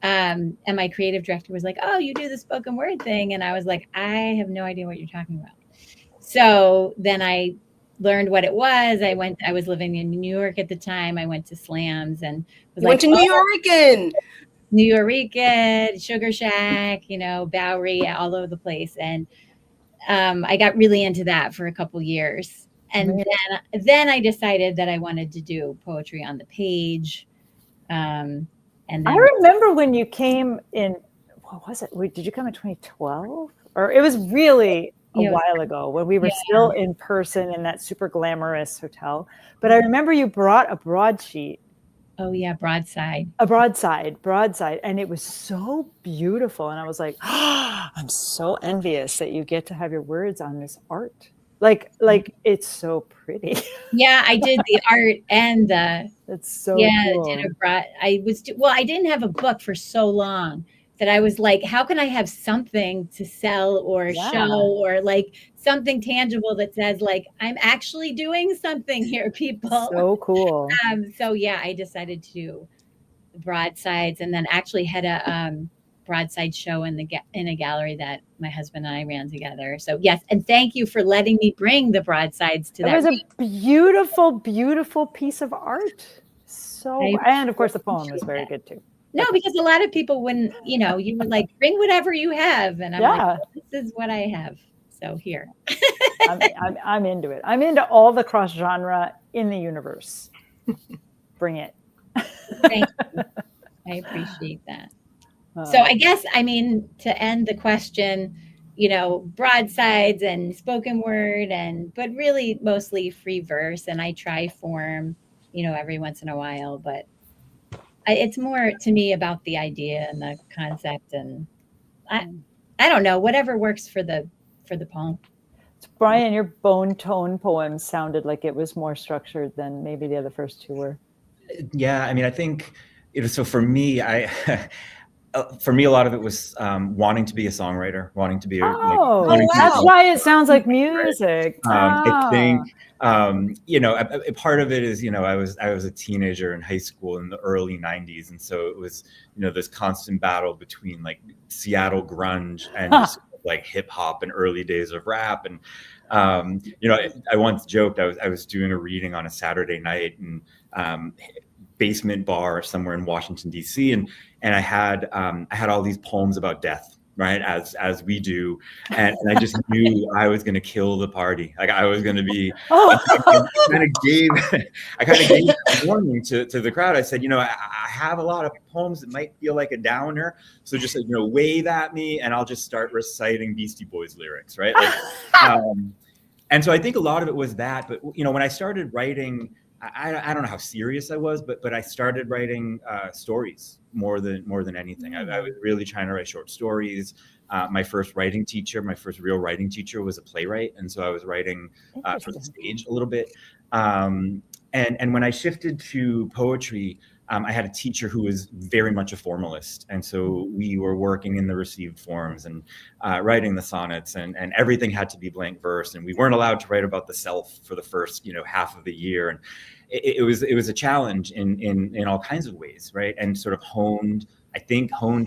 And my creative director was like, "Oh, you do the spoken word thing." And I was like, "I have no idea what you're talking about." So then I learned what it was. I was living in New York at the time. I went to slams and went to New York. New Eureka, Sugar Shack, Bowery, all over the place. And I got really into that for a couple years. And then I decided that I wanted to do poetry on the page. And then I remember when you came in, what was it? Did you come in 2012? Or it was really a while ago when we were still in person in that super glamorous hotel. But I remember you brought a broadsheet. Oh yeah, broadside. A broadside. And it was so beautiful. And I was like, I'm so envious that you get to have your words on this art. Like it's so pretty. Yeah, I did the art and it's so cool. I didn't have a book for so long that I was like, how can I have something to sell or show or like something tangible that says like, I'm actually doing something here, people. So cool. I decided to do broadsides and then actually had a broadside show in a gallery that my husband and I ran together. So yes, and thank you for letting me bring the broadsides to that. It was a beautiful, beautiful piece of art. And of course the poem was very good too. No, because a lot of people wouldn't, you were like, bring whatever you have. And I'm like, this is what I have. So here. I'm into it. I'm into all the cross genre in the universe. Bring it. Thank you. I appreciate that. So I guess, to end the question, broadsides and spoken word but really mostly free verse. And I try form, every once in a while, but it's more to me about the idea and the concept. And I don't know, whatever works for the poem. So Brian, your bone tone poem sounded like it was more structured than maybe the other first two were. Yeah. I think, so for me, for me, a lot of it was wanting to be a songwriter, wanting to be Oh, wanting to that's wow. why it sounds like music. I think Ah. a part of it is I was a teenager in high school in the early 90s, and so it was this constant battle between like Seattle grunge and just like hip hop and early days of rap. And I once joked I was doing a reading on a Saturday night and basement bar somewhere in Washington D.C. and I had all these poems about death, right, as we do, and I just knew I was going to kill the party. Like I was going to be. I kind of gave that warning to the crowd. I said, I have a lot of poems that might feel like a downer, so just wave at me, and I'll just start reciting Beastie Boys lyrics, right? Like, and so I think a lot of it was that. But when I started writing, I don't know how serious I was, but I started writing stories more than anything. I was really trying to write short stories. My first real writing teacher was a playwright, and so I was writing for the stage a little bit. And when I shifted to poetry, I had a teacher who was very much a formalist, and so we were working in the received forms and writing the sonnets, and everything had to be blank verse, and we weren't allowed to write about the self for the first half of the year, and it was a challenge in all kinds of ways, right? And sort of honed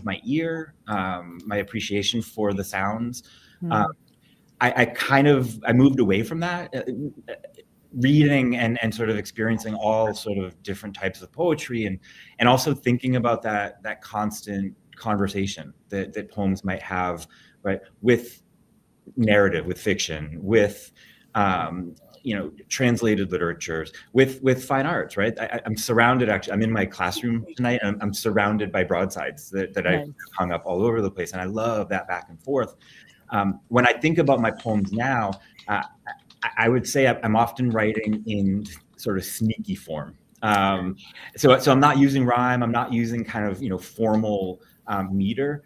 my ear, my appreciation for the sounds. I moved away from that. Reading and sort of experiencing all sort of different types of poetry and also thinking about that constant conversation that poems might have, right, with narrative, with fiction, with translated literatures, with fine arts, right? I'm surrounded, actually, I'm in my classroom tonight, and I'm surrounded by broadsides that I've hung up all over the place, and I love that back and forth. When I think about my poems now, I would say I'm often writing in sort of sneaky form. So I'm not using rhyme. I'm not using kind of formal meter.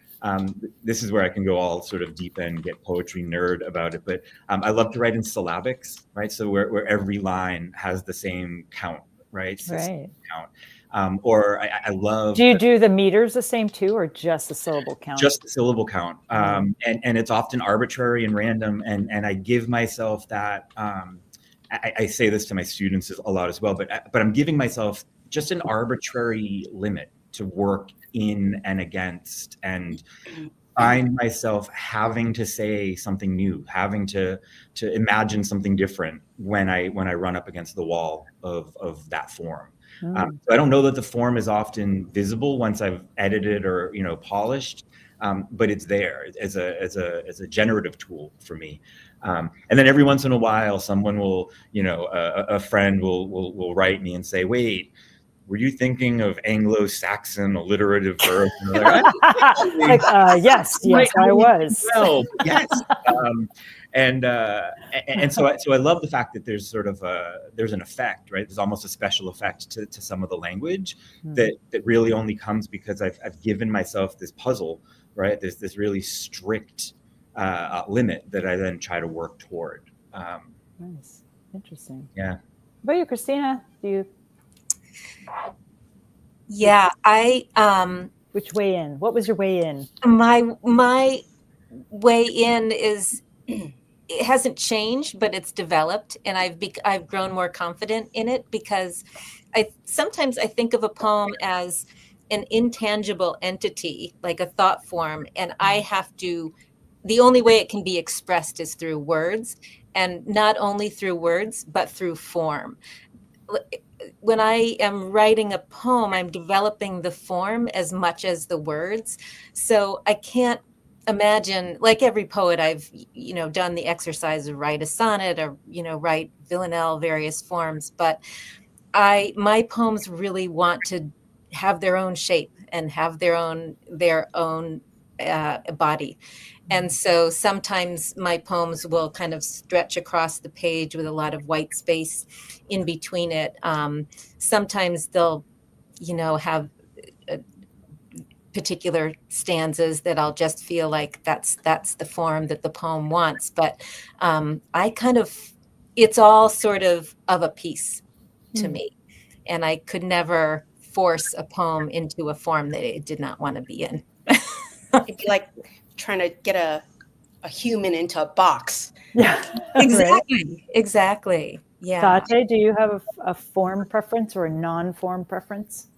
This is where I can go all sort of deep and get poetry nerd about it. But I love to write in syllabics, right? So where every line has the same count, right? Right. Count. Or I love. Do you do the meters the same too, or just the syllable count? Just the syllable count. And it's often arbitrary and random. And I give myself that. I say this to my students a lot as well, but I'm giving myself just an arbitrary limit to work in and against, and find myself having to say something new, having to imagine something different when I run up against the wall of that form. So I don't know that the form is often visible once I've edited or polished, but it's there as a generative tool for me. And then every once in a while, someone will, a friend will write me and say, "Wait, were you thinking of Anglo-Saxon alliterative verse?" Yes, I was. Well, yes. And so I love the fact that there's sort of there's an effect, right? There's almost a special effect to some of the language that really only comes because I've given myself this puzzle, right? There's this really strict limit that I then try to work toward. Nice, interesting. Yeah. What about you, Christina? Do you? Yeah, Which way in? What was your way in? My way in is, it hasn't changed, but it's developed, and I've grown more confident in it, because sometimes I think of a poem as an intangible entity, like a thought form, and the only way it can be expressed is through words, and not only through words, but through form. When I am writing a poem, I'm developing the form as much as the words. So I can't imagine, like every poet, I've done the exercise of write a sonnet or write villanelle, various forms, but my poems really want to have their own shape and have their own body. And so sometimes my poems will kind of stretch across the page with a lot of white space in between it. Sometimes they'll, have particular stanzas that I'll just feel like that's the form that the poem wants. But it's all sort of a piece to me. And I could never force a poem into a form that it did not want to be in. It'd be like trying to get a human into a box. Yeah. Exactly. Exactly. Yeah. Tate, do you have a form preference or a non-form preference?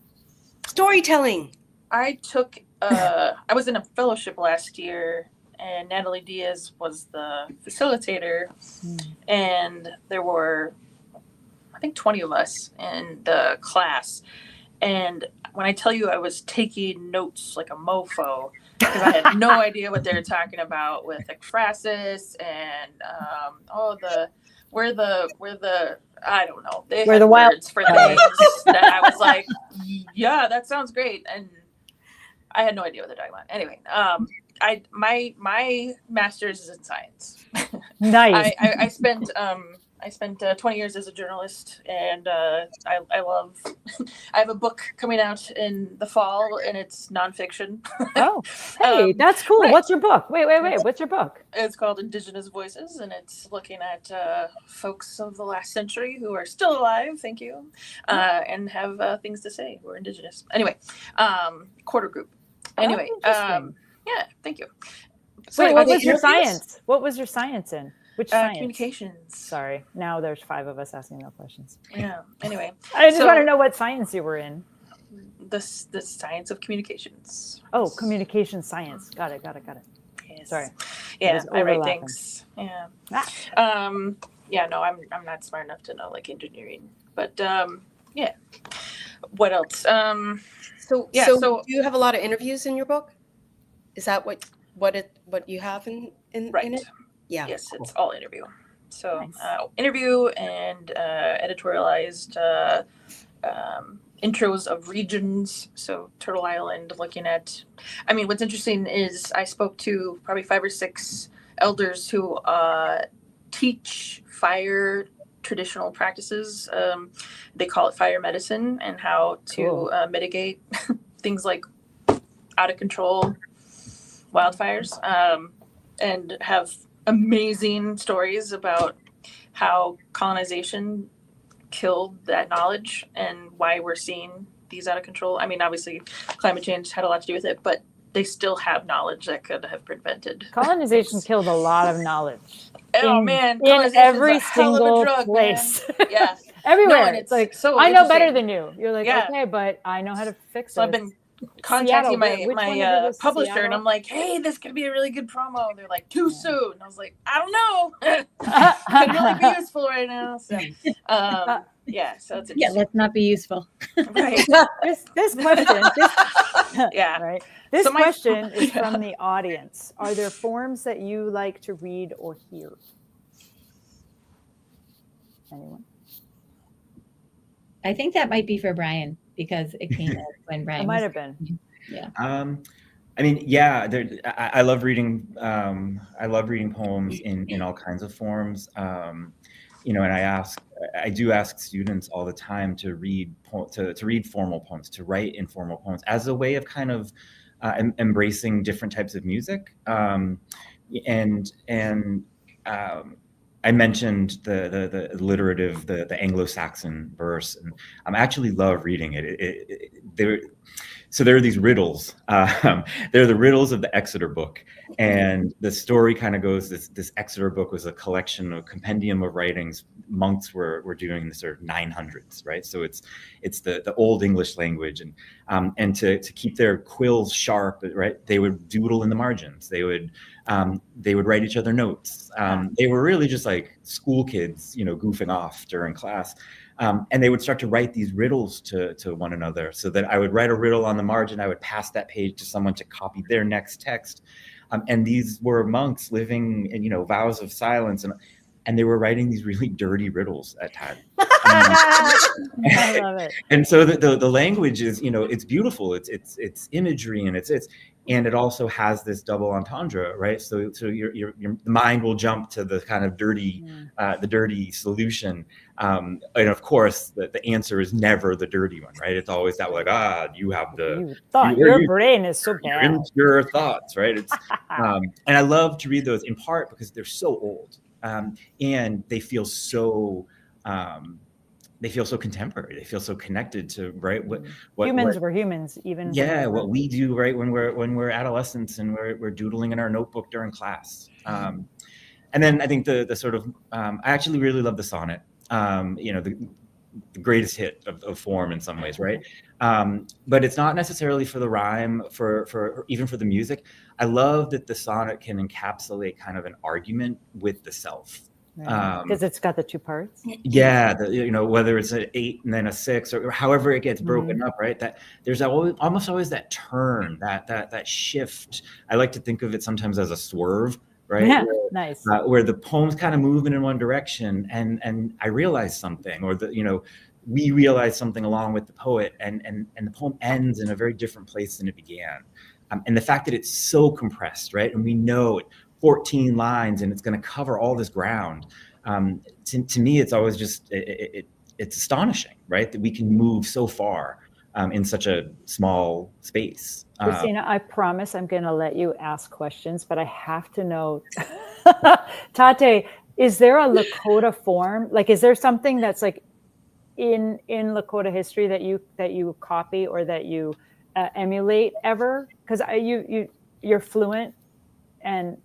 Storytelling. I took I was in a fellowship last year, and Natalie Diaz was the facilitator, and there were, I think, 20 of us in the class. And when I tell you I was taking notes like a mofo, because I had no idea what they were talking about with ekphrasis and where the I don't know. They Where had the wild words for things that I was like, yeah, that sounds great. And I had no idea what they're talking about. Anyway, my master's is in science. Nice. I spent 20 years as a journalist, and I love. I have a book coming out in the fall, and it's nonfiction. Oh, hey, that's cool. right. What's your book? Wait. What's your book? It's called Indigenous Voices, and it's looking at folks of the last century who are still alive, thank you, and have things to say who are Indigenous. Anyway, quarter group. Anyway, yeah, thank you. So wait, what was your science? What was your science in? Which science? Communications. Sorry, now there's 5 of us asking no questions. Yeah. Anyway, I just want to know what science you were in. The science of communications. Oh, communication science. Got it. Yes. Sorry. Yeah, I write overlapping. things. Yeah. Ah. Yeah. No, I'm not smart enough to know like engineering, but yeah. What else? So do you have a lot of interviews in your book? Is that what you have in Right. it? Yeah. Yes, cool. it's all interview. So Nice. interview and editorialized intros of regions. So Turtle Island, looking at. I mean, what's interesting is I spoke to probably 5 or 6 elders who teach fire traditional practices. They call it fire medicine, and how to mitigate things like out of control wildfires, and have amazing stories about how colonization killed that knowledge and why we're seeing these out of control. I mean, obviously climate change had a lot to do with it, but they still have knowledge that could have prevented Colonization killed a lot of knowledge. Man, in every single place. Man. Yeah. Everywhere. No, it's like, so I know better interesting. than you. You're like, Yeah. okay, but I know how to fix it. So I've been contacting Seattle. my publisher, and I'm like, hey, this could be a really good promo. They're like, too soon. I was like, I don't know. Could really be useful right now. So yeah, so it's Yeah, let's not be useful. right. this question, Yeah. right. This So question is from the audience. Are there forms that you like to read or hear? Anyone? I think that might be for Brian because it came out when Brian It might was- have been. Yeah. I mean, yeah, I love reading. I love reading poems in all kinds of forms. And I do ask students all the time to read formal poems, to write informal poems as a way of kind of embracing different types of music. I mentioned the alliterative, the Anglo-Saxon verse, and I actually love reading it. So there are these riddles. They're the riddles of the Exeter book, and the story kind of goes. This Exeter book was a collection, a compendium of writings monks were doing in the sort of 900s, right? So it's the old English language, and to keep their quills sharp, right? They would doodle in the margins. They would write each other notes. They were really just like school kids, goofing off during class. And they would start to write these riddles to one another, so that I would write a riddle on the margin. I would pass that page to someone to copy their next text. And these were monks living in, vows of silence. And they were writing these really dirty riddles at times. I love it. And so the language is, it's beautiful. It's imagery, and and it also has this double entendre, right? So your mind will jump to the kind of dirty, the dirty solution, and of course the answer is never the dirty one, right? It's always that like, you have your brain is so bad. Your thoughts, right? It's and I love to read those in part because they're so old, and they feel so they feel so contemporary. They feel so connected to, right, what humans were humans, even what we do, right, when we're adolescents and we're doodling in our notebook during class. And then I think the sort of I actually really love the sonnet. The greatest hit of form in some ways, right? But it's not necessarily for the rhyme, for even for the music. I love that the sonnet can encapsulate kind of an argument with the self. Because it's got the two parts. Yeah, whether it's an 8 and then a 6, or however it gets broken up, right? That there's almost always that turn, that shift. I like to think of it sometimes as a swerve, right? Yeah, nice. Where the poem's kind of moving in one direction, and I realize something, or we realize something along with the poet, and the poem ends in a very different place than it began. And the fact that it's so compressed, right? And we know 14 lines and it's going to cover all this ground. To me, it's always just, it's astonishing, right? That we can move so far in such a small space. Christina, I promise I'm going to let you ask questions, but I have to know, Tate, is there a Lakota form? Like, is there something that's like in Lakota history that you copy or that you emulate ever? Because you're fluent, and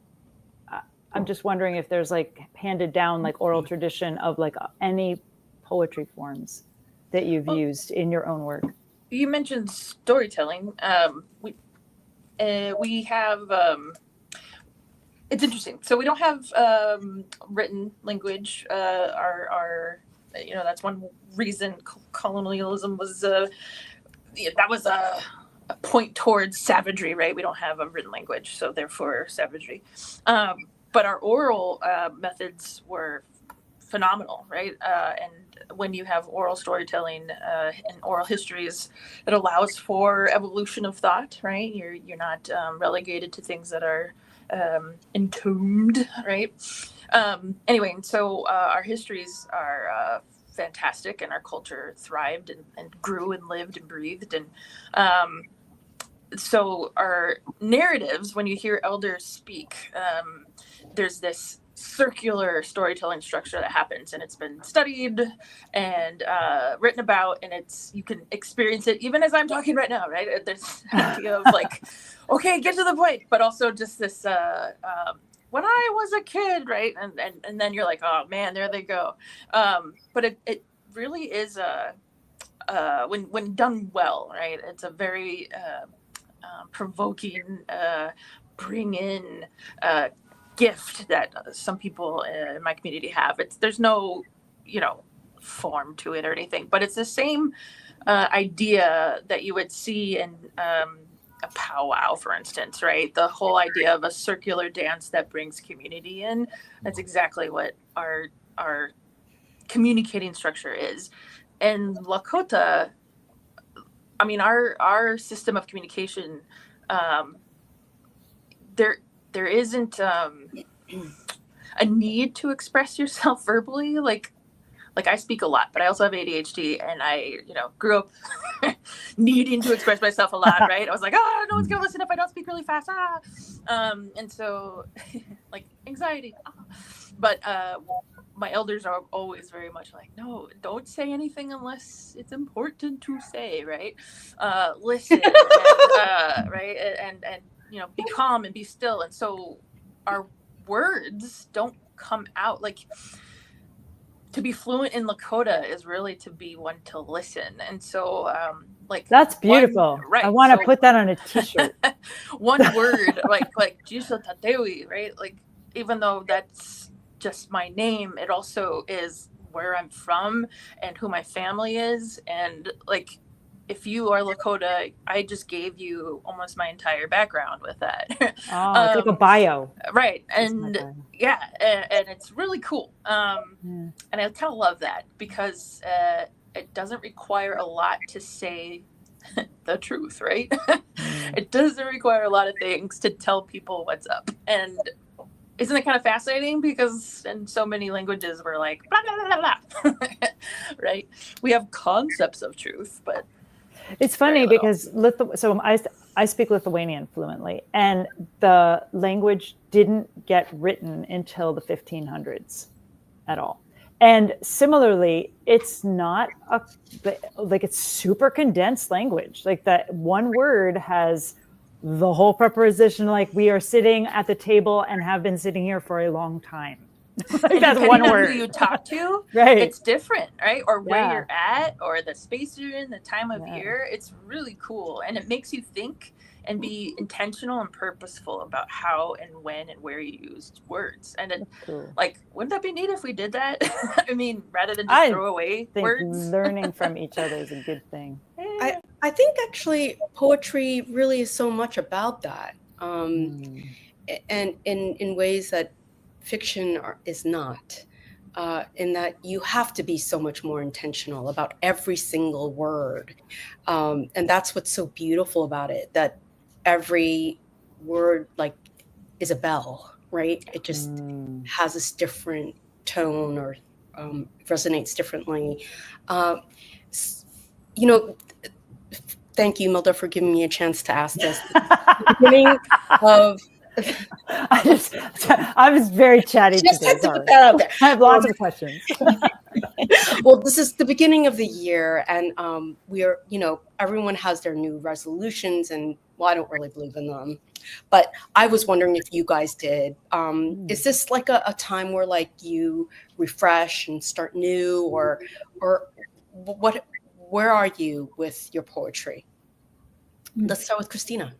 I'm just wondering if there's like handed down like oral tradition of like any poetry forms that you've used in your own work. You mentioned storytelling. We have, it's interesting. So we don't have written language. That's one reason colonialism was, that was a point towards savagery, right? We don't have a written language, so therefore savagery. But our oral methods were phenomenal, right? And when you have oral storytelling and oral histories, it allows for evolution of thought, right? You're not relegated to things that are entombed, right? Anyway, and so our histories are fantastic, and our culture thrived and grew and lived and breathed. And so our narratives, when you hear elders speak, there's this circular storytelling structure that happens, and it's been studied and written about, and you can experience it even as I'm talking right now, right? There's an idea of like, okay, get to the point, but also just this when I was a kid, right? And then you're like, oh man, there they go. But it really is when done well, right? It's a very provoking, bring in gift that some people in my community have. There's no, form to it or anything, but it's the same idea that you would see in a powwow, for instance, right? The whole idea of a circular dance that brings community in. That's exactly what our communicating structure is. And Lakota, I mean, our system of communication, there isn't a need to express yourself verbally. Like I speak a lot, but I also have ADHD, and I, grew up needing to express myself a lot, right? I was like, oh, no one's gonna listen if I don't speak really fast. And so like anxiety. But my elders are always very much like, no, don't say anything unless it's important to say, right? Listen, and, right? And be calm and be still. And so our words don't come out like. To be fluent in Lakota is really to be one to listen. And so that's beautiful. Right. I want to put that on a t-shirt. One word like Jisa Tatewi, right? Like, even though that's just my name, it also is where I'm from and who my family is. And like, if you are Lakota, I just gave you almost my entire background with that. Oh, it's like a bio. Right. And and it's really cool. And I kind of love that because it doesn't require a lot to say the truth, right? It doesn't require a lot of things to tell people what's up. And isn't it kind of fascinating? Because in so many languages, we're like, blah, blah, blah, blah. Right? We have concepts of truth, but it's funny because I speak Lithuanian fluently, and the language didn't get written until the 1500s at all. And similarly, it's not like it's super condensed language. Like that one word has the whole preposition, like we are sitting at the table and have been sitting here for a long time. Like that's one Depending on word. who you talk to, Right. it's different, right? Or where Yeah. you're at, or the space you're in, the time of Yeah. year. It's really cool, and it makes you think and be intentional and purposeful about how and when and where you use words. And it, That's cool. like, wouldn't that be neat if we did that? I mean, rather than just throw away I think words. learning from each other is a good thing. I think actually poetry really is so much about that, and in ways that fiction is not, in that you have to be so much more intentional about every single word, and that's what's so beautiful about it, that every word like is a bell, right? It just has this different tone, or resonates differently. You know, thank you, Milda, for giving me a chance to ask this. The beginning of I was very chatty just today. had to put that out there. I have lots of questions. Well, this is the beginning of the year, and we are, everyone has their new resolutions, and well, I don't really believe in them, but I was wondering if you guys did. Is this like a time where like you refresh and start new, or what? Where are you with your poetry? Let's start with Christina.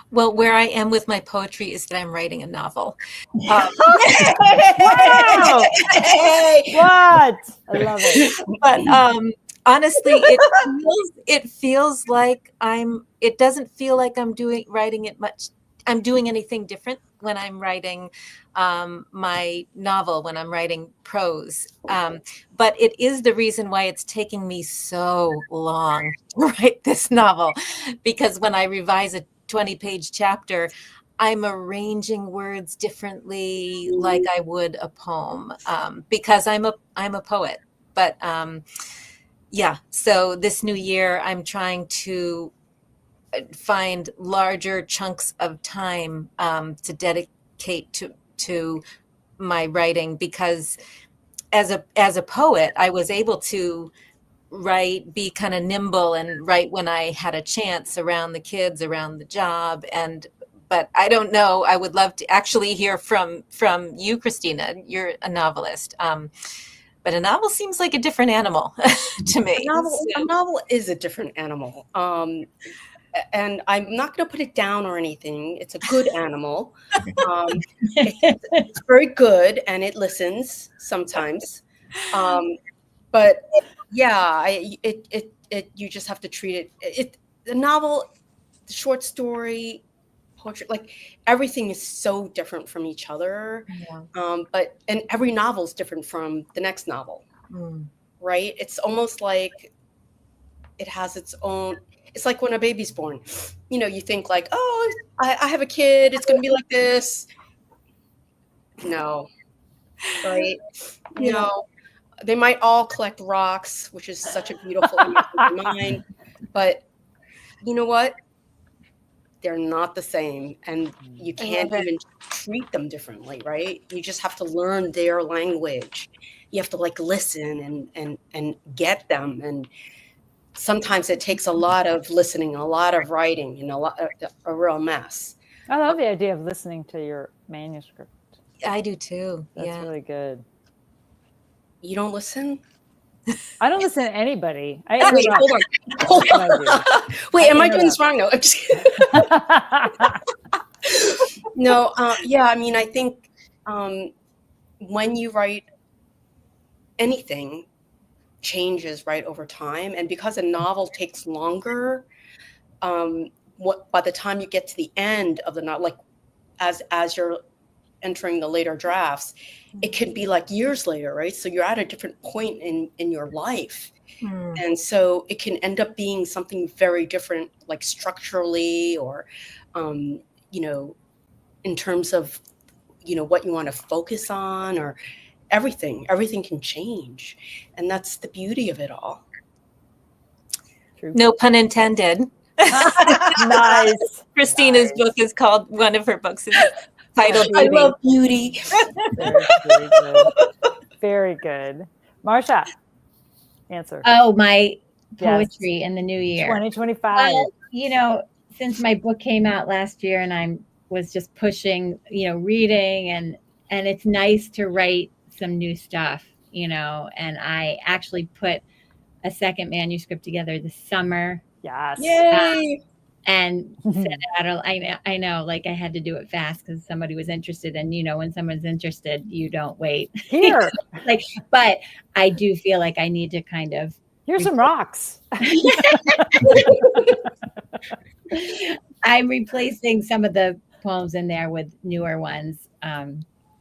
Well, where I am with my poetry is that I'm writing a novel. Wow! Hey! What? I love it. But honestly, it feels like it doesn't feel like I'm doing anything different when I'm writing my novel, when I'm writing prose. But it is the reason why it's taking me so long to write this novel, because when I revise a 20-page chapter, I'm arranging words differently, like I would a poem, because I'm a poet. But yeah, so this new year, I'm trying to find larger chunks of time to dedicate to my writing, because as a poet, I was able to be kind of nimble and write when I had a chance, around the kids, around the job. But I don't know, I would love to actually hear from you, Christina. You're a novelist. But a novel seems like a different animal to me. A novel is a different animal. And I'm not going to put it down or anything. It's a good animal. It's very good, and it listens sometimes. But yeah, you just have to treat it. The novel, the short story, poetry, like everything is so different from each other. Yeah. And every novel is different from the next novel, right? It's almost like it has its own. It's like when a baby's born, you think like, oh, I have a kid, it's going to be like this. No, right? They might all collect rocks, which is such a beautiful image in my mind. But you know what? They're not the same, and you can't even treat them differently, right? You just have to learn their language. You have to like listen and get them, and sometimes it takes a lot of listening, a lot of writing, and a real mess. I love the idea of listening to your manuscript. I do too. That's really good. You don't listen? I don't listen to anybody. Wait, hold on. Wait, am I doing this wrong? No, I'm just kidding. No, yeah, I mean, I think when you write anything, changes right over time, and because a novel takes longer, by the time you get to the end of the novel, like as you're entering the later drafts, it could be like years later, right? So you're at a different point in your life, and so it can end up being something very different, like structurally, or in terms of what you want to focus on, or everything can change, and that's the beauty of it all. True. No pun intended. Nice. Christina's book is called, one of her books is titled I love beauty. Very good. Very good. Marsha, answer. Oh, my Yes. poetry in the new year. 2025. Well, since my book came out last year and I was just pushing, reading and it's nice to write some new stuff, and I actually put a second manuscript together this summer. Yes. Yay! And sent it out. I know, like I had to do it fast because somebody was interested, and when someone's interested, you don't wait. Here. But I do feel like I need to kind of. Here's some rocks. I'm replacing some of the poems in there with newer ones.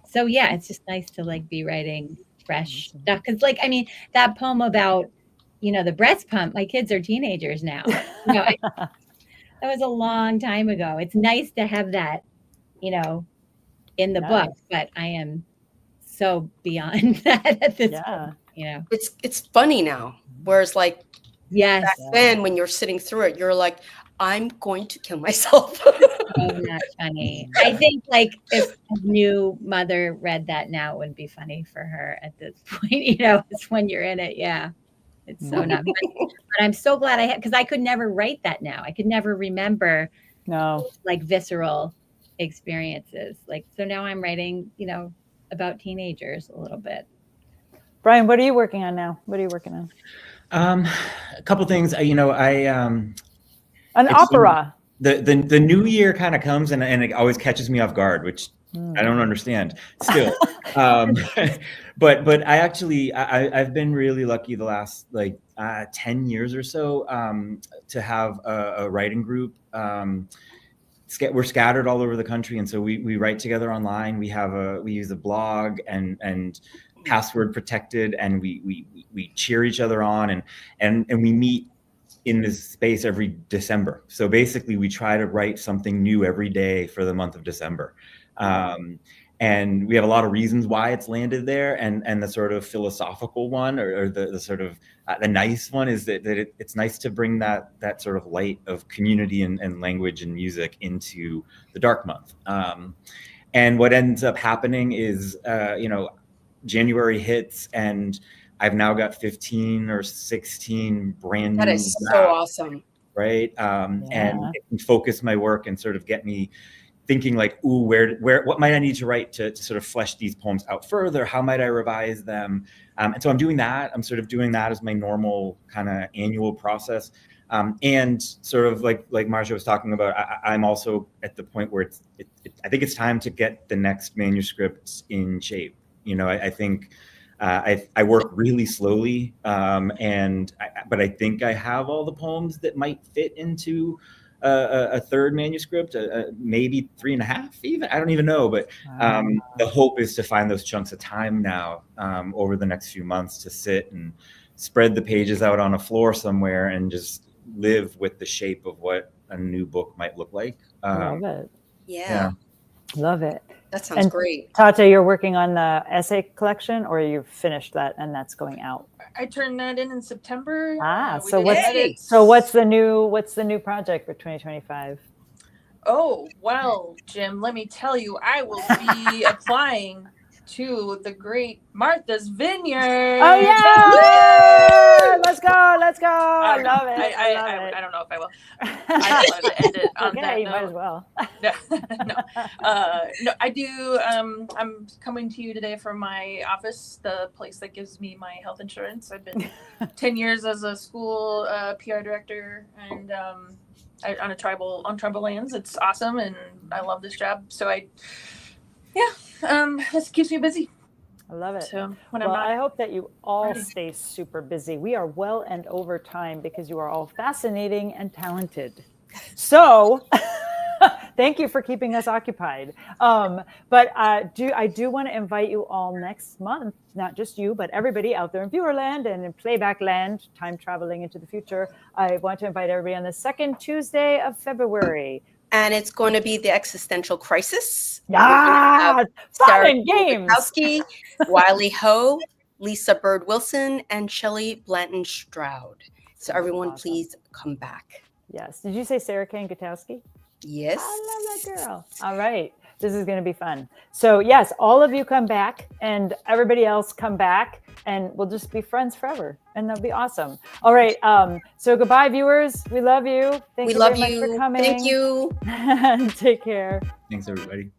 So yeah, it's just nice to be writing fresh stuff. Cause that poem about, the breast pump, my kids are teenagers now. That was a long time ago. It's nice to have that, in the book, but I am so beyond that at this point, It's funny now. Whereas yes, back then when you're sitting through it, you're like, I'm going to kill myself. Oh, not funny. I think if a new mother read that now, it wouldn't be funny for her at this point. It's when you're in it. Yeah. It's so not funny. But I'm so glad I had, because I could never write that now. I could never remember visceral experiences. So now I'm writing, about teenagers a little bit. Brian, what are you working on now? What are you working on? A couple things. An opera. The new year kind of comes and it always catches me off guard, which I don't understand still. But I actually I've been really lucky the last 10 years or so to have a writing group. We're scattered all over the country, and so we write together online. We use a blog and password protected, and we cheer each other on, and we meet in this space every December. So basically we try to write something new every day for the month of December. And we have a lot of reasons why it's landed there. And the sort of philosophical one or the sort of the nice one is that it's nice to bring that sort of light of community and language and music into the dark month. And what ends up happening is, January hits and I've now got 15 or 16 brand new. That is so awesome. Right. And it can focus my work and sort of get me thinking ooh, what might I need to write to sort of flesh these poems out further? How might I revise them? And so I'm doing that. I'm sort of doing that as my normal kind of annual process. And sort of like Marsha was talking about, I'm also at the point where I think it's time to get the next manuscript in shape. I think I work really slowly, but I think I have all the poems that might fit into a third manuscript, maybe 3.5 even. I don't even know, but the hope is to find those chunks of time now over the next few months to sit and spread the pages out on a floor somewhere and just live with the shape of what a new book might look like. Love it. Yeah. Love it. That sounds great. Tata, you're working on the essay collection, or you've finished that and that's going out? I turned that in September. So what's the new project for 2025? Oh, well, Jim, let me tell you, I will be applying to the great Martha's Vineyard. Oh yeah! Let's go! I love it. I don't know if I will. I don't want to end it on that you note. might as well. No, I do. I'm coming to you today from my office, the place that gives me my health insurance. I've been 10 years as a school PR director, and on tribal lands. It's awesome, and I love this job. So this keeps me busy. I love it. So I hope that you all stay super busy. We are well and over time because you are all fascinating and talented. So thank you for keeping us occupied. But I do want to invite you all next month, not just you, but everybody out there in viewerland and in playback land, time traveling into the future. I want to invite everybody on the second Tuesday of February. And it's going to be the existential crisis. Fun and games. Kowski, Wiley Ho, Lisa Bird Wilson, and Shelley Blanton Stroud. So everyone, please come back. Yes. Did you say Sarah Kane Gutowski? Yes. I love that girl. All right. This is going to be fun. So yes, all of you come back and everybody else come back and we'll just be friends forever. And that'll be awesome. All right. So goodbye, viewers. We love you. Thank We you love very much for you. coming. Thank you. Take care. Thanks, everybody.